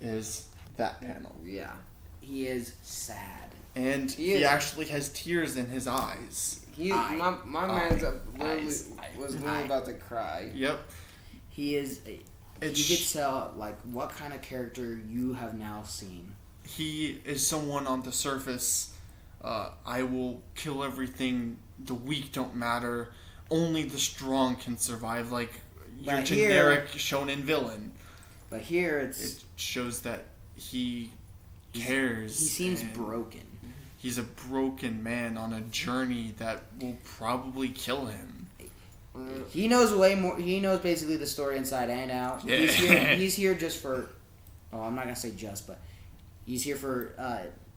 is that panel. Yeah. He is sad. And he actually has tears in his eyes. My man's was really about to cry. Yep. He is. You get to tell what kind of character you have now seen. He is someone on the surface. I will kill everything. The weak don't matter. Only the strong can survive. Like your generic shonen villain. But here it shows that he cares. He seems broken. He's a broken man on a journey that will probably kill him. He knows way more. He knows basically the story inside and out. Yeah. He's here just for. Oh, I'm not gonna say just, but he's here for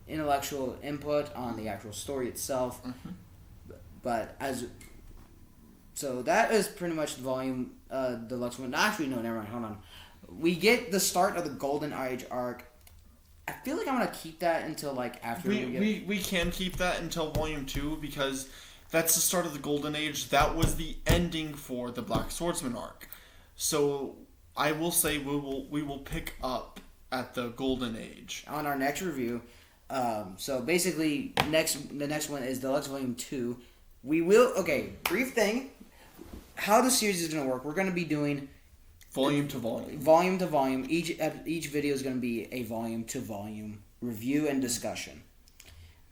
intellectual input on the actual story itself. Mm-hmm. But so that is pretty much the volume deluxe one. Actually, no, never mind. Hold on. We get the start of the Golden Age arc. I feel like I'm gonna keep that until after we can keep that until volume 2 because that's the start of the Golden Age. That was the ending for the Black Swordsman arc. So I will say we will pick up at the Golden Age on our next review. So basically, the next one is Deluxe Volume 2. We will brief thing. How the series is gonna work? We're gonna be doing volume to volume. Volume to volume. Each video is going to be a volume to volume review and discussion.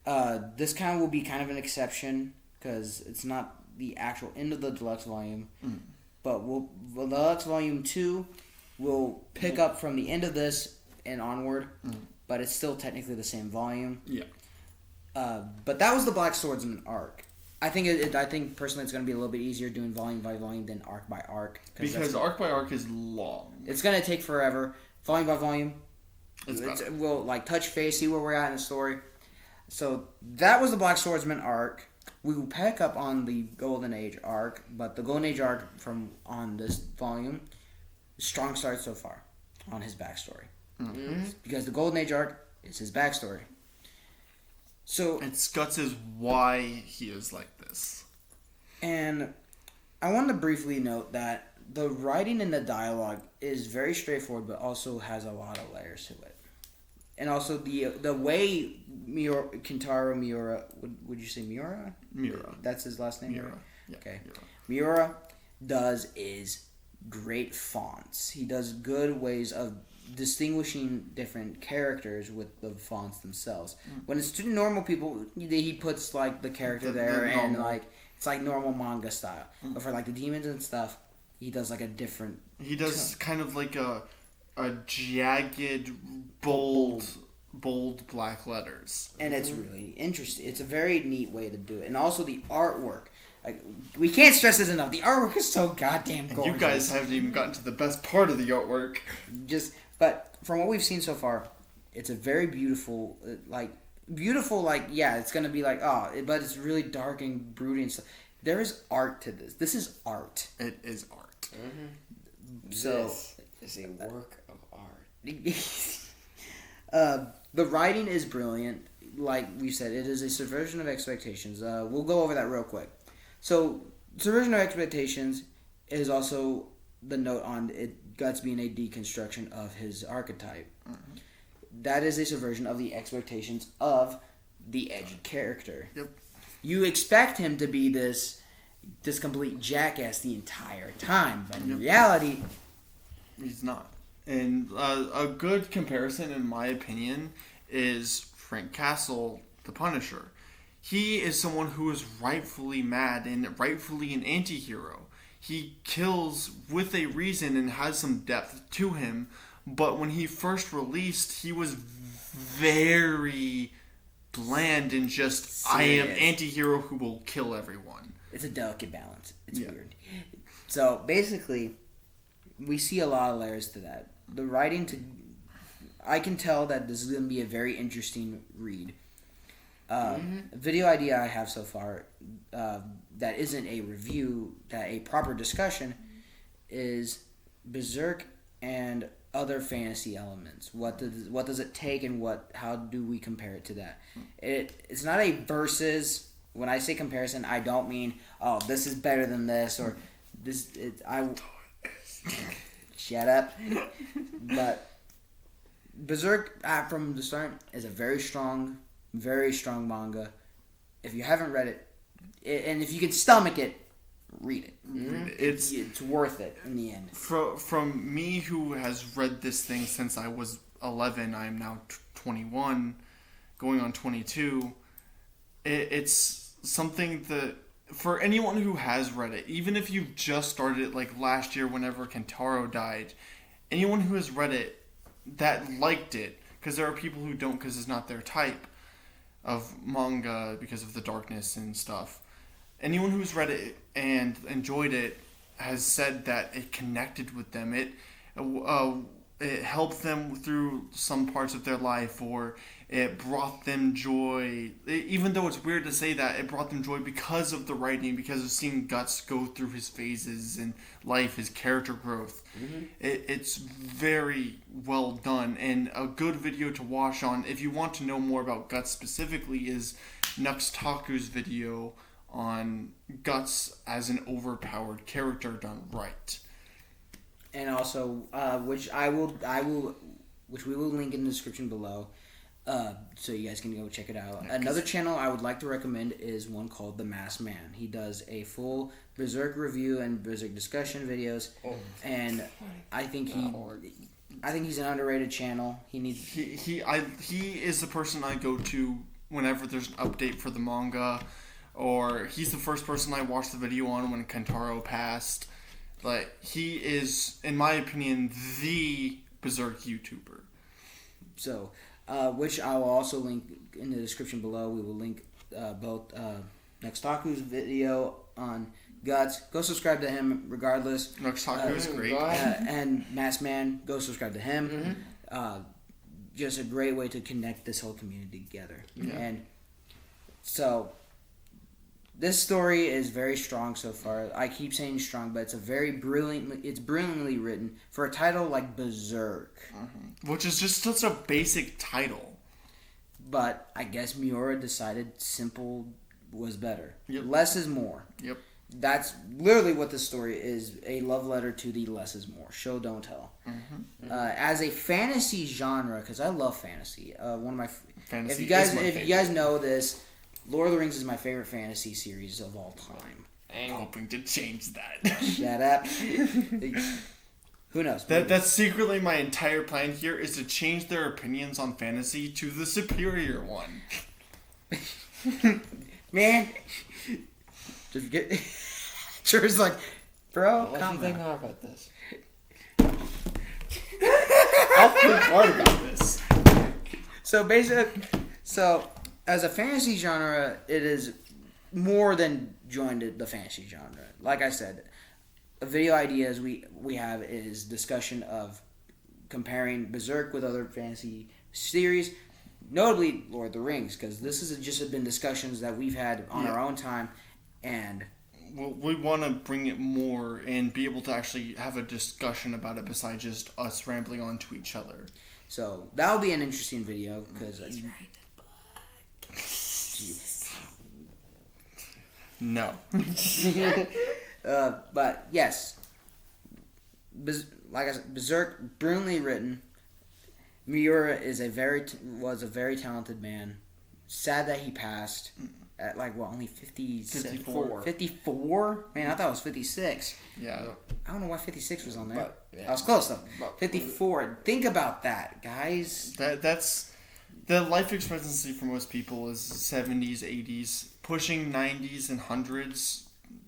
This kind of will be kind of an exception because it's not the actual end of the deluxe volume. But the deluxe volume 2 will pick up from the end of this and onward. But it's still technically the same volume. Yeah. But that was the Black Swordsman arc. I think personally it's going to be a little bit easier doing volume by volume than arc by arc. Because arc by arc is long. It's going to take forever. Volume by volume, we'll touch base, see where we're at in the story. So that was the Black Swordsman arc. We will pick up on the Golden Age arc, but the Golden Age arc on this volume, strong start so far on his backstory. Mm-hmm. Because the Golden Age arc is his backstory. So it's Guts is why he is like this. And I want to briefly note that the writing and the dialogue is very straightforward, but also has a lot of layers to it. And also the way Kentaro Miura, would you say Miura? Miura. That's his last name? Miura. Yeah, okay. Miura does is great fonts. He does good ways of distinguishing different characters with the fonts themselves. When it's to normal people, he puts the character there and it's normal manga style. But for the demons and stuff, he does a different. He does kind of a jagged, bold black letters. And it's really interesting. It's a very neat way to do it. And also the artwork. We can't stress this enough. The artwork is so goddamn gorgeous. And you guys haven't even gotten to the best part of the artwork. But from what we've seen so far, it's a very beautiful, beautiful. Like, yeah, it's gonna be like, oh, but it's really dark and brooding and stuff. There is art to this. This is art. It is art. So this is a work of art. The writing is brilliant. Like we said, it is a subversion of expectations. We'll go over that real quick. So, subversion of expectations is also the note on it. Guts being a deconstruction of his archetype. That is a subversion of the expectations of the edgy character. Yep. You expect him to be this complete jackass the entire time, but in reality, he's not. And a good comparison, in my opinion, is Frank Castle, the Punisher. He is someone who is rightfully mad and rightfully an anti-hero. He kills with a reason and has some depth to him, but when he first released, he was very bland and just, I am anti-hero who will kill everyone. It's a delicate balance. It's weird. So, basically, we see a lot of layers to that. The writing I can tell that this is going to be a very interesting read. Video idea I have so far that isn't a review, that a proper discussion, is Berserk and other fantasy elements. What does it take, and how do we compare it to that? It's not a versus. When I say comparison, I don't mean, oh, this is better than this, or this. Shut up. But Berserk, from the start, is a very strong manga. If you haven't read it, and if you can stomach it, read it. It's worth it in the end. From me, who has read this thing since I was 11, I am now 21, going on 22. It's something that, for anyone who has read it, even if you just started it like last year whenever Kentaro died, anyone who has read it that liked it, because there are people who don't because it's not their type of manga because of the darkness and stuff. Anyone who's read it and enjoyed it has said that it connected with them. It helped them through some parts of their life, or it brought them joy. Even though it's weird to say that, it brought them joy because of the writing, because of seeing Guts go through his phases in life, his character growth. It's very well done, and a good video to watch on, if you want to know more about Guts specifically, is Nuxtaku's video on Guts as an overpowered character done right. And also, which we will link in the description below, so you guys can go check it out. Another channel I would like to recommend is one called The Masked Man. He does a full Berserk review and Berserk discussion videos, and I think he's an underrated channel. He is the person I go to whenever there's an update for the manga, or he's the first person I watched the video on when Kentaro passed. Like, he is, in my opinion, the Berserk YouTuber. So, which I will also link in the description below. We will link both Nuxtaku's video on Guts. Go subscribe to him regardless. Nuxtaku is great. And Masked Man, go subscribe to him. Just a great way to connect this whole community together. Yeah. And so, this story is very strong so far. I keep saying strong, but it's brilliantly written for a title like Berserk. Which is just such a basic title. But I guess Miura decided simple was better. Yep. Less is more. Yep. That's literally what this story is, a love letter to the less is more. Show, don't tell. As a fantasy genre, because I love fantasy. One of my... Fantasy if you guys know this... Lord of the Rings is my favorite fantasy series of all time. I'm hoping to change that. Shut up. Who knows? That's secretly my entire plan here, is to change their opinions on fantasy to the superior one. Man. Just get... Sher's like, bro, What do you think about this? I'll think hard about this. So basically... as a fantasy genre, it is more than joined the fantasy genre. Like I said, a video ideas we have is discussion of comparing Berserk with other fantasy series, notably Lord of the Rings, because this has just been discussions that we've had on our own time, and we want to bring it more and be able to actually have a discussion about it besides just us rambling on to each other. So that'll be an interesting video because no. But yes, like I said, Berserk, brilliantly written. Miura was a very talented man. Sad that he passed at only 54. 54? Man, I thought it was 56. Yeah. I don't know why 56 was on there. But, yeah. I was close though. 54. Think about that, guys. That's the life expectancy for most people is 70s, 80s, pushing 90s and 100s.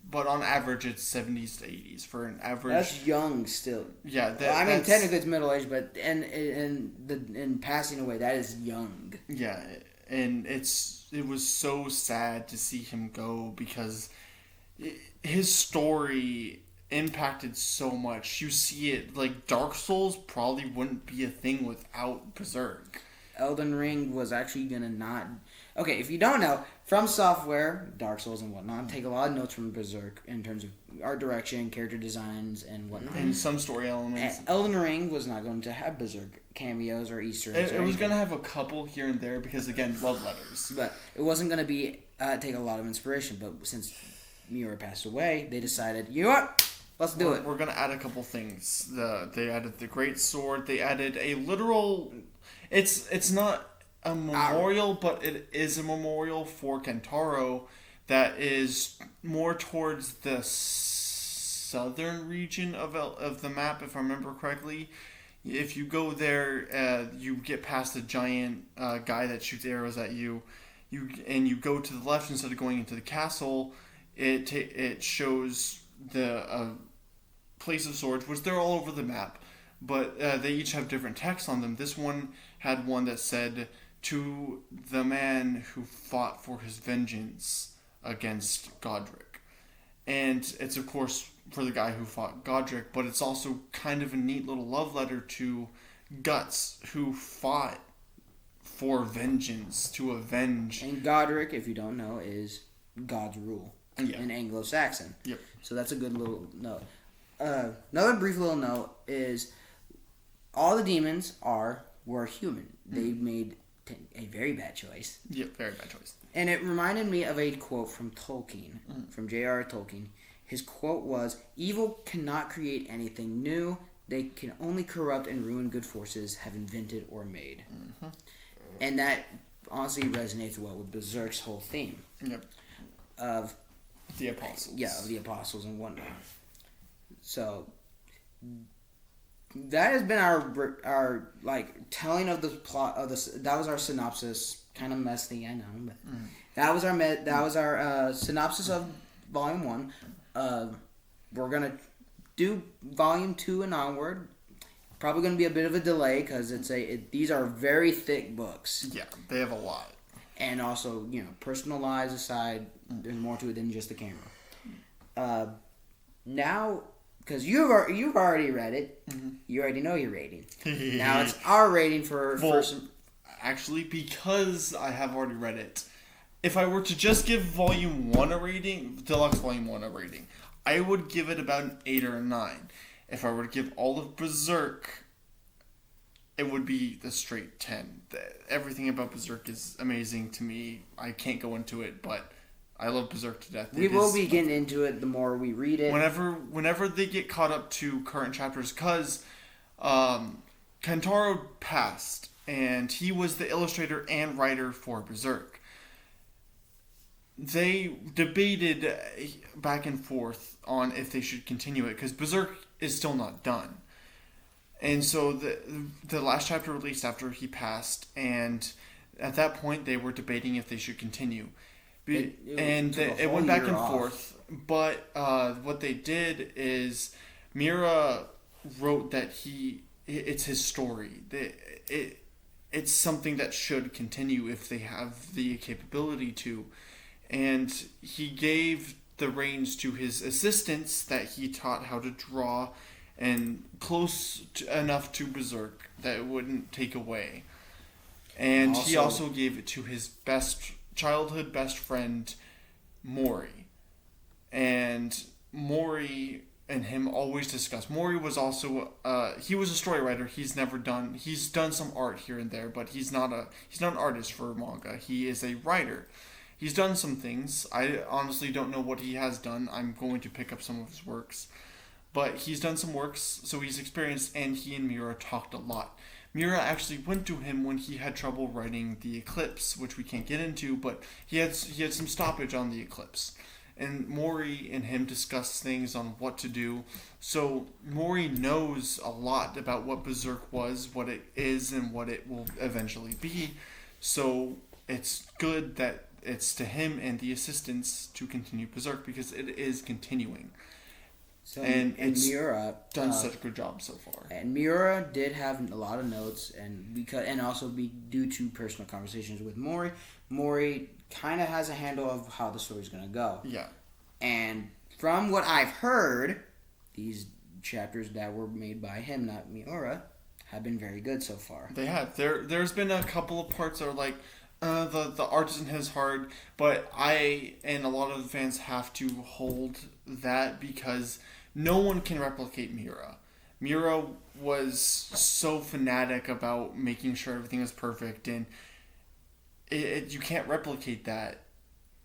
But on average, it's 70s to 80s for an average. That's young still. Yeah, technically it's middle age, but and passing away, that is young. Yeah, and it was so sad to see him go because his story impacted so much. You see it like Dark Souls probably wouldn't be a thing without Berserk. Elden Ring was actually gonna not. Okay, if you don't know, From Software, Dark Souls and whatnot, take a lot of notes from Berserk in terms of art direction, character designs, and whatnot. And some story elements. And Elden Ring was not going to have Berserk cameos or Easter eggs. It was going to have a couple here and there because, again, love letters. But it wasn't going to be take a lot of inspiration. But since Miura passed away, they decided, you know what? Let's do it. We're going to add a couple things. They added the Great Sword. They added a literal... It's not a memorial, but it is a memorial for Kentaro that is more towards the southern region of the map, if I remember correctly. If you go there, you get past a giant guy that shoots arrows at you. You go to the left instead of going into the castle. It shows the place of swords, which they're all over the map, but they each have different text on them. This one had one that said, "To the man who fought for his vengeance against Godric." And it's, of course, for the guy who fought Godric, but it's also kind of a neat little love letter to Guts, who fought for vengeance, to avenge. And Godric, if you don't know, is God's rule in Anglo-Saxon. Yep. So that's a good little note. Another brief little note is all the demons were human. They made a very bad choice. Yep, very bad choice. And it reminded me of a quote from Tolkien, from J.R.R. Tolkien. His quote was, "Evil cannot create anything new. They can only corrupt and ruin good forces have invented or made." Mm-hmm. And that honestly resonates well with Berserk's whole theme. Yep. Of the apostles. Yeah, of the apostles and whatnot. So that has been our telling of the plot of this. That was our synopsis. Kind of messy, I know, but that was our synopsis of Volume 1. We're gonna do Volume 2 and onward. Probably gonna be a bit of a delay because these are very thick books. Yeah, they have a lot. And also, personal lives aside, there's more to it than just the camera. Now, because you've already read it, you already know your rating. Now it's our rating for some. Actually, because I have already read it, if I were to just give Volume 1 a rating, Deluxe Volume 1 a rating, I would give it about an 8 or a 9. If I were to give all of Berserk, it would be the straight 10. Everything about Berserk is amazing to me. I can't go into it, but I love Berserk to death. We will be getting into it the more we read it. Whenever they get caught up to current chapters, because Kentaro passed, and he was the illustrator and writer for Berserk. They debated back and forth on if they should continue it, because Berserk is still not done. And so the last chapter released after he passed, and at that point they were debating if they should continue. It went back and forth. But what they did is Miura wrote that it's his story. It's something that should continue if they have the capability to. And he gave the reins to his assistants that he taught how to draw, and close enough to Berserk that it wouldn't take away. And he also gave it to his childhood best friend, Mori. And Mori and him always discuss. Mori was also he was a story writer. He's done some art here and there, but he's not an artist for manga. He is a writer. He's done some things. I honestly don't know what he has done. I'm going to pick up some of his works. But he's done some works, so he's experienced, and he and Miura talked a lot. Miura actually went to him when he had trouble writing The Eclipse, which we can't get into, but he had some stoppage on The Eclipse. And Mori and him discussed things on what to do. So Mori knows a lot about what Berserk was, what it is, and what it will eventually be. So it's good that it's to him and the assistants to continue Berserk, because it is continuing. So, and it's Miura done such a good job so far. And Miura did have a lot of notes, and also due to personal conversations with Mori, Mori kind of has a handle of how the story's going to go. Yeah. And from what I've heard, these chapters that were made by him, not Miura, have been very good so far. They have. There's been a couple of parts that are like, the art isn't his hard, but I and a lot of the fans have to hold that because no one can replicate Miura. Miura was so fanatic about making sure everything is perfect, and you can't replicate that,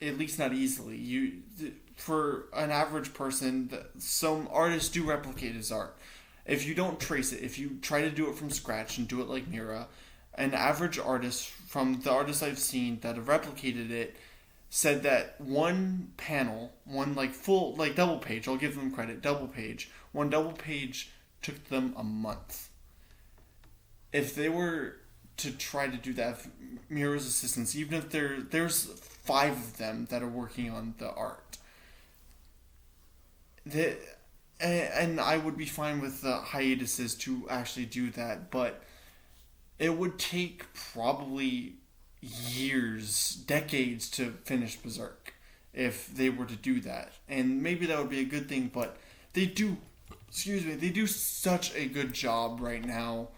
at least not easily. For an average person, some artists do replicate his art. If you don't trace it, if you try to do it from scratch and do it like Miura, an average artist, from the artists I've seen that have replicated it, said that one panel, one full double page, I'll give them credit, one double page took them a month. If they were to try to do that, Miura's assistants, even if there's 5 of them that are working on the art, and I would be fine with the hiatuses to actually do that, but it would take probably years, decades to finish Berserk if they were to do that. And maybe that would be a good thing, but they do such a good job right now.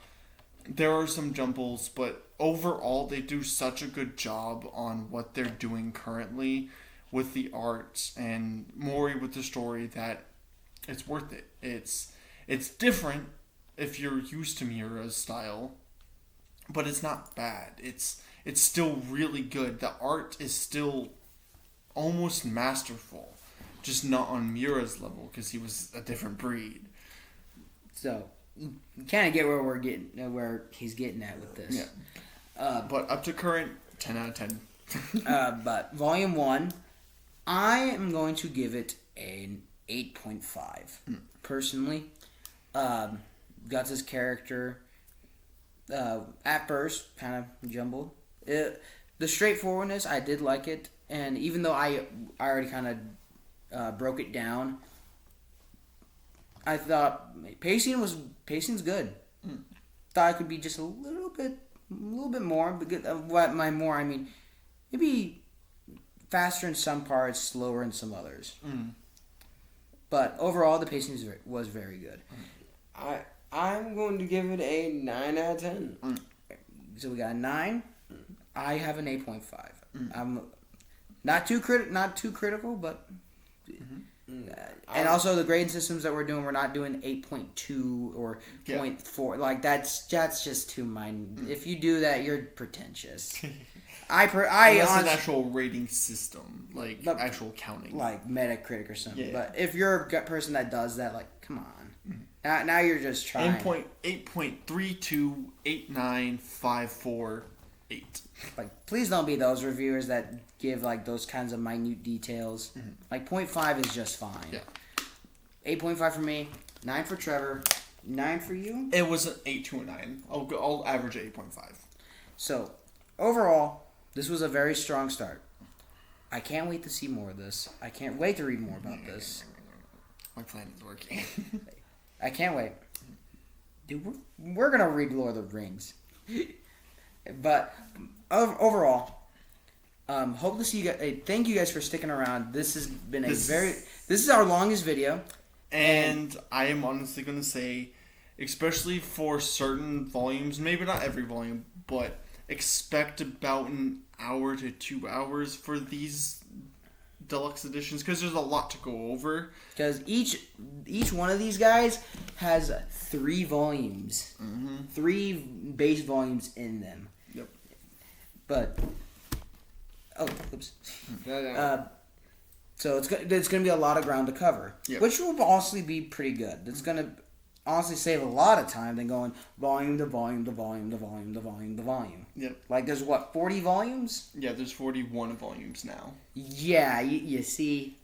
There are some jumbles, but overall they do such a good job on what they're doing currently with the art and Mori with the story that it's worth it. It's different if you're used to Miura's style, but it's not bad. It's still really good. The art is still almost masterful, just not on Miura's level because he was a different breed. So you kind of get where he's getting at with this. Yeah. But up to current, 10 out of 10. But Volume 1, I am going to give it an 8.5. Personally, Guts' character, at first, kind of jumbled. The straightforwardness, I did like it. And even though I already kind of broke it down, I thought pacing's good. Thought it could be just a little bit more. But by more, I mean maybe faster in some parts, slower in some others. But overall, the pacing was very good. I'm going to give it a 9 out of 10. So we got a 9. I have an 8.5. I'm not too critical, but. And also the grading systems that we're doing, we're not doing 8.2 or 0.4. Like that's just too minor. If you do that, you're pretentious. That's an actual rating system, actual counting, like Metacritic or something. Yeah. But if you're a person that does that, come on. Now you're just trying. 8.32, 8.954, 8. Please don't be those reviewers that give those kinds of minute details. 0.5 is just fine. Yeah. 8.5 for me, 9 for Trevor, 9 for you. It was an 8 to a 9. I'll average 8.5. So overall, this was a very strong start. I can't wait to see more of this. I can't wait to read more about this. My plan is working. I can't wait. Dude, we're going to read Lord of the Rings. But overall, hope to see you guys. Thank you guys for sticking around. This has been this is our longest video. And I am honestly going to say, especially for certain volumes, maybe not every volume, but expect about an hour to 2 hours for these deluxe editions because there's a lot to go over. Because each one of these guys has 3 volumes, 3 base volumes in them. Yep. But oops. No. So it's gonna be a lot of ground to cover, Yep. which will honestly be pretty good. It's gonna honestly save a lot of time than going volume to volume to volume to volume to volume to volume. Yep. Like there's 40 volumes? Yeah, there's 41 volumes now. Yeah, you see.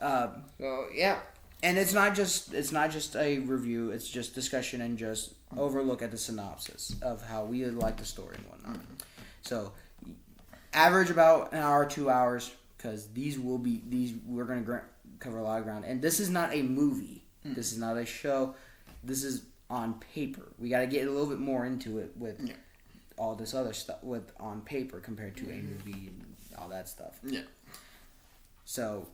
So yeah. And it's not just a review. It's just discussion and just overlook at the synopsis of how we would like the story and whatnot. So average about an hour, 2 hours, because we're gonna cover a lot of ground. And this is not a movie. This is not a show. This is on paper. We got to get a little bit more into it with all this other stuff on paper compared to a movie and all that stuff. Yeah. So,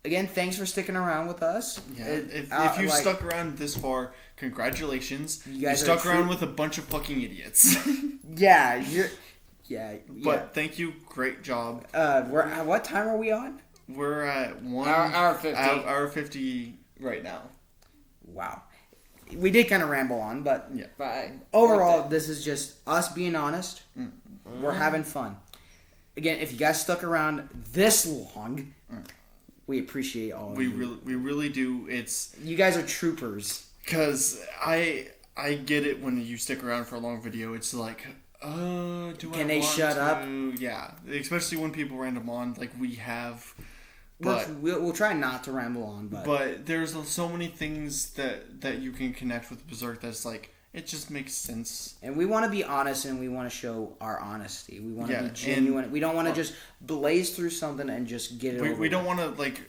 again, thanks for sticking around with us. Yeah. If you stuck around this far, congratulations. You guys stuck around with a bunch of fucking idiots. Yeah, But thank you. Great job. What time are we on? We're at Hour 50. Hour 50 right now. Wow. We did kind of ramble on, but Yeah. But overall, this is just us being honest. We're having fun. Again, if you guys stuck around this long, we appreciate all of you. We really do. It's You guys are troopers. because I get it when you stick around for a long video. It's like, Can they shut up? Yeah, especially when people random on like we have. We'll try not to ramble on, But there's so many things that you can connect with Berserk that's like, it just makes sense. and we want to be honest, and we want to show our honesty. We want to be genuine. We don't want to just blaze through something and just get it over. We don't want to like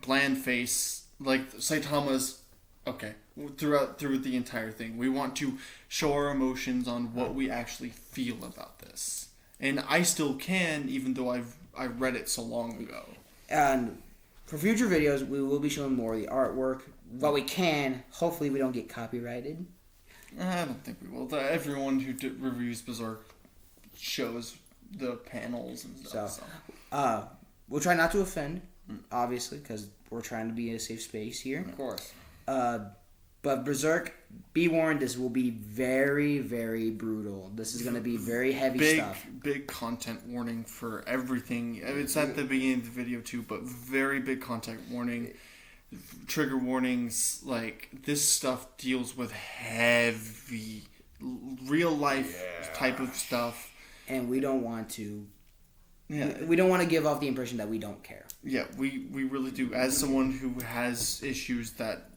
bland face like Saitama's. Okay, through the entire thing, we want to show our emotions on what we actually feel about this, and I still can, even though I read it so long ago. And for future videos, we will be showing more of the artwork. What we can. Hopefully, we don't get copyrighted. I don't think we will. Everyone who reviews Berserk shows the panels and stuff. So, we'll try not to offend, obviously, because we're trying to be a safe space here. of course. But Berserk, be warned, this will be very, very brutal. This is going to be very heavy stuff. Big content warning for everything. It's at the beginning of the video too, but very big content warning. Trigger warnings. Like, this stuff deals with heavy, real life type of stuff. And we don't want to... Yeah. We don't want to give off the impression that we don't care. Yeah, we really do. As someone who has issues that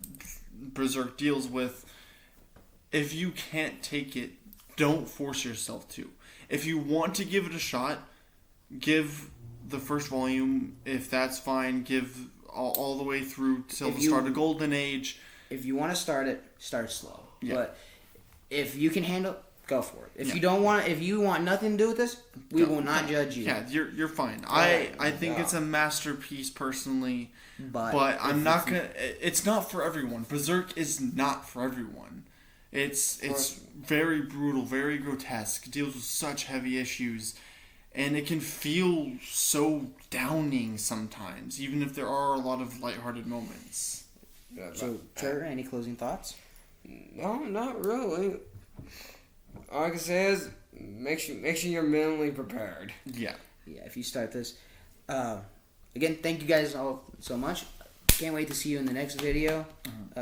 Berserk deals with, if you can't take it, don't force yourself to. If you want to give it a shot, give the first volume. If that's fine, give all the way through till the start of Golden Age. If you want to start it, start slow. Yeah. But if you can handle it, go for it. If you don't want, if you want nothing to do with this, we will not judge you. Yeah, you're fine. I think it's a masterpiece personally, but I'm not gonna. It's not for everyone. Berserk is not for everyone. It's very brutal, very grotesque. Deals with such heavy issues, and it can feel so downing sometimes, even if there are a lot of lighthearted moments. So, Trevor, any closing thoughts? No, not really. All I can say is make sure you're mentally prepared. Yeah. Yeah, if you start this. Again, thank you guys all so much. Can't wait to see you in the next video. We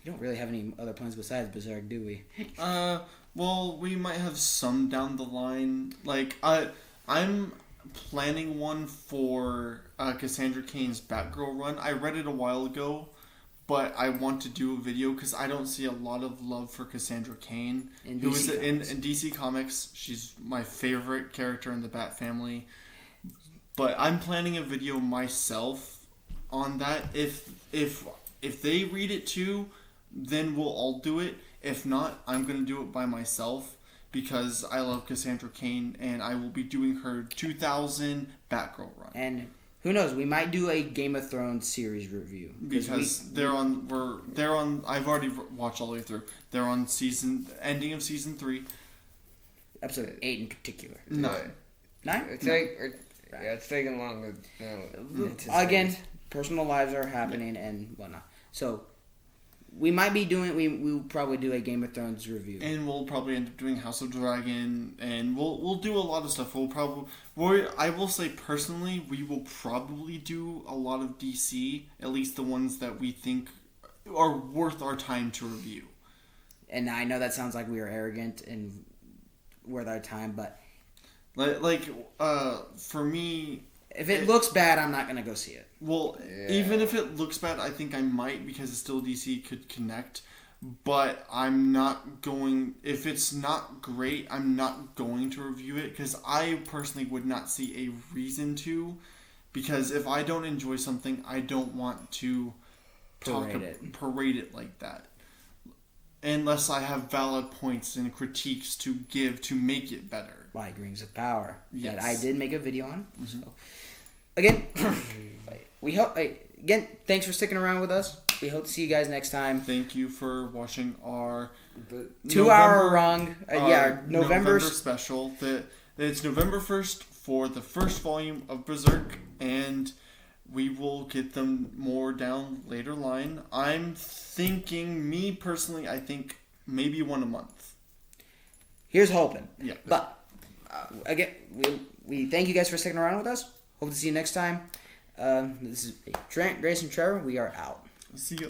don't really have any other plans besides Berserk, do we? Well, we might have some down the line. Like, I'm planning one for Cassandra Cain's Batgirl run. I read it a while ago, but I want to do a video because I don't see a lot of love for Cassandra Cain. In who is DC in DC Comics. She's my favorite character in the Bat family. But I'm planning a video myself on that. If they read it too, then we'll all do it. If not, I'm going to do it by myself because I love Cassandra Cain and I will be doing her 2000 Batgirl run. And who knows, we might do a Game of Thrones series review. Because they're on I've already watched all the way through. They're on ending of season 3. Episode 8 in particular. 9. 9? It's it's taking longer. Again, personal lives are happening and whatnot. So we might be doing. We'll probably do a Game of Thrones review, And we'll probably end up doing House of Dragon, and we'll do a lot of stuff. I will say personally, we will probably do a lot of DC, at least the ones that we think are worth our time to review. and I know that sounds like we are arrogant and worth our time, but for me, if it looks bad, I'm not gonna go see it. well, even if it looks bad, I think I might, because it's still DC, could connect. But I'm not going. If it's not great, I'm not going to review it, because I personally would not see a reason to. Because if I don't enjoy something, I don't want to parade it like that. Unless I have valid points and critiques to give to make it better. Like Rings of Power. Yes. That I did make a video on. So again, thanks for sticking around with us. We hope to see you guys next time. Thank you for watching our 2 hour November special. It's November 1st for the first volume of Berserk, and we will get them more down later line. I'm thinking, me personally, I think maybe one a month. Here's hoping. Yeah. But again, we thank you guys for sticking around with us. Hope to see you next time. This is Trent, Grace, and Trevor. We are out. See you.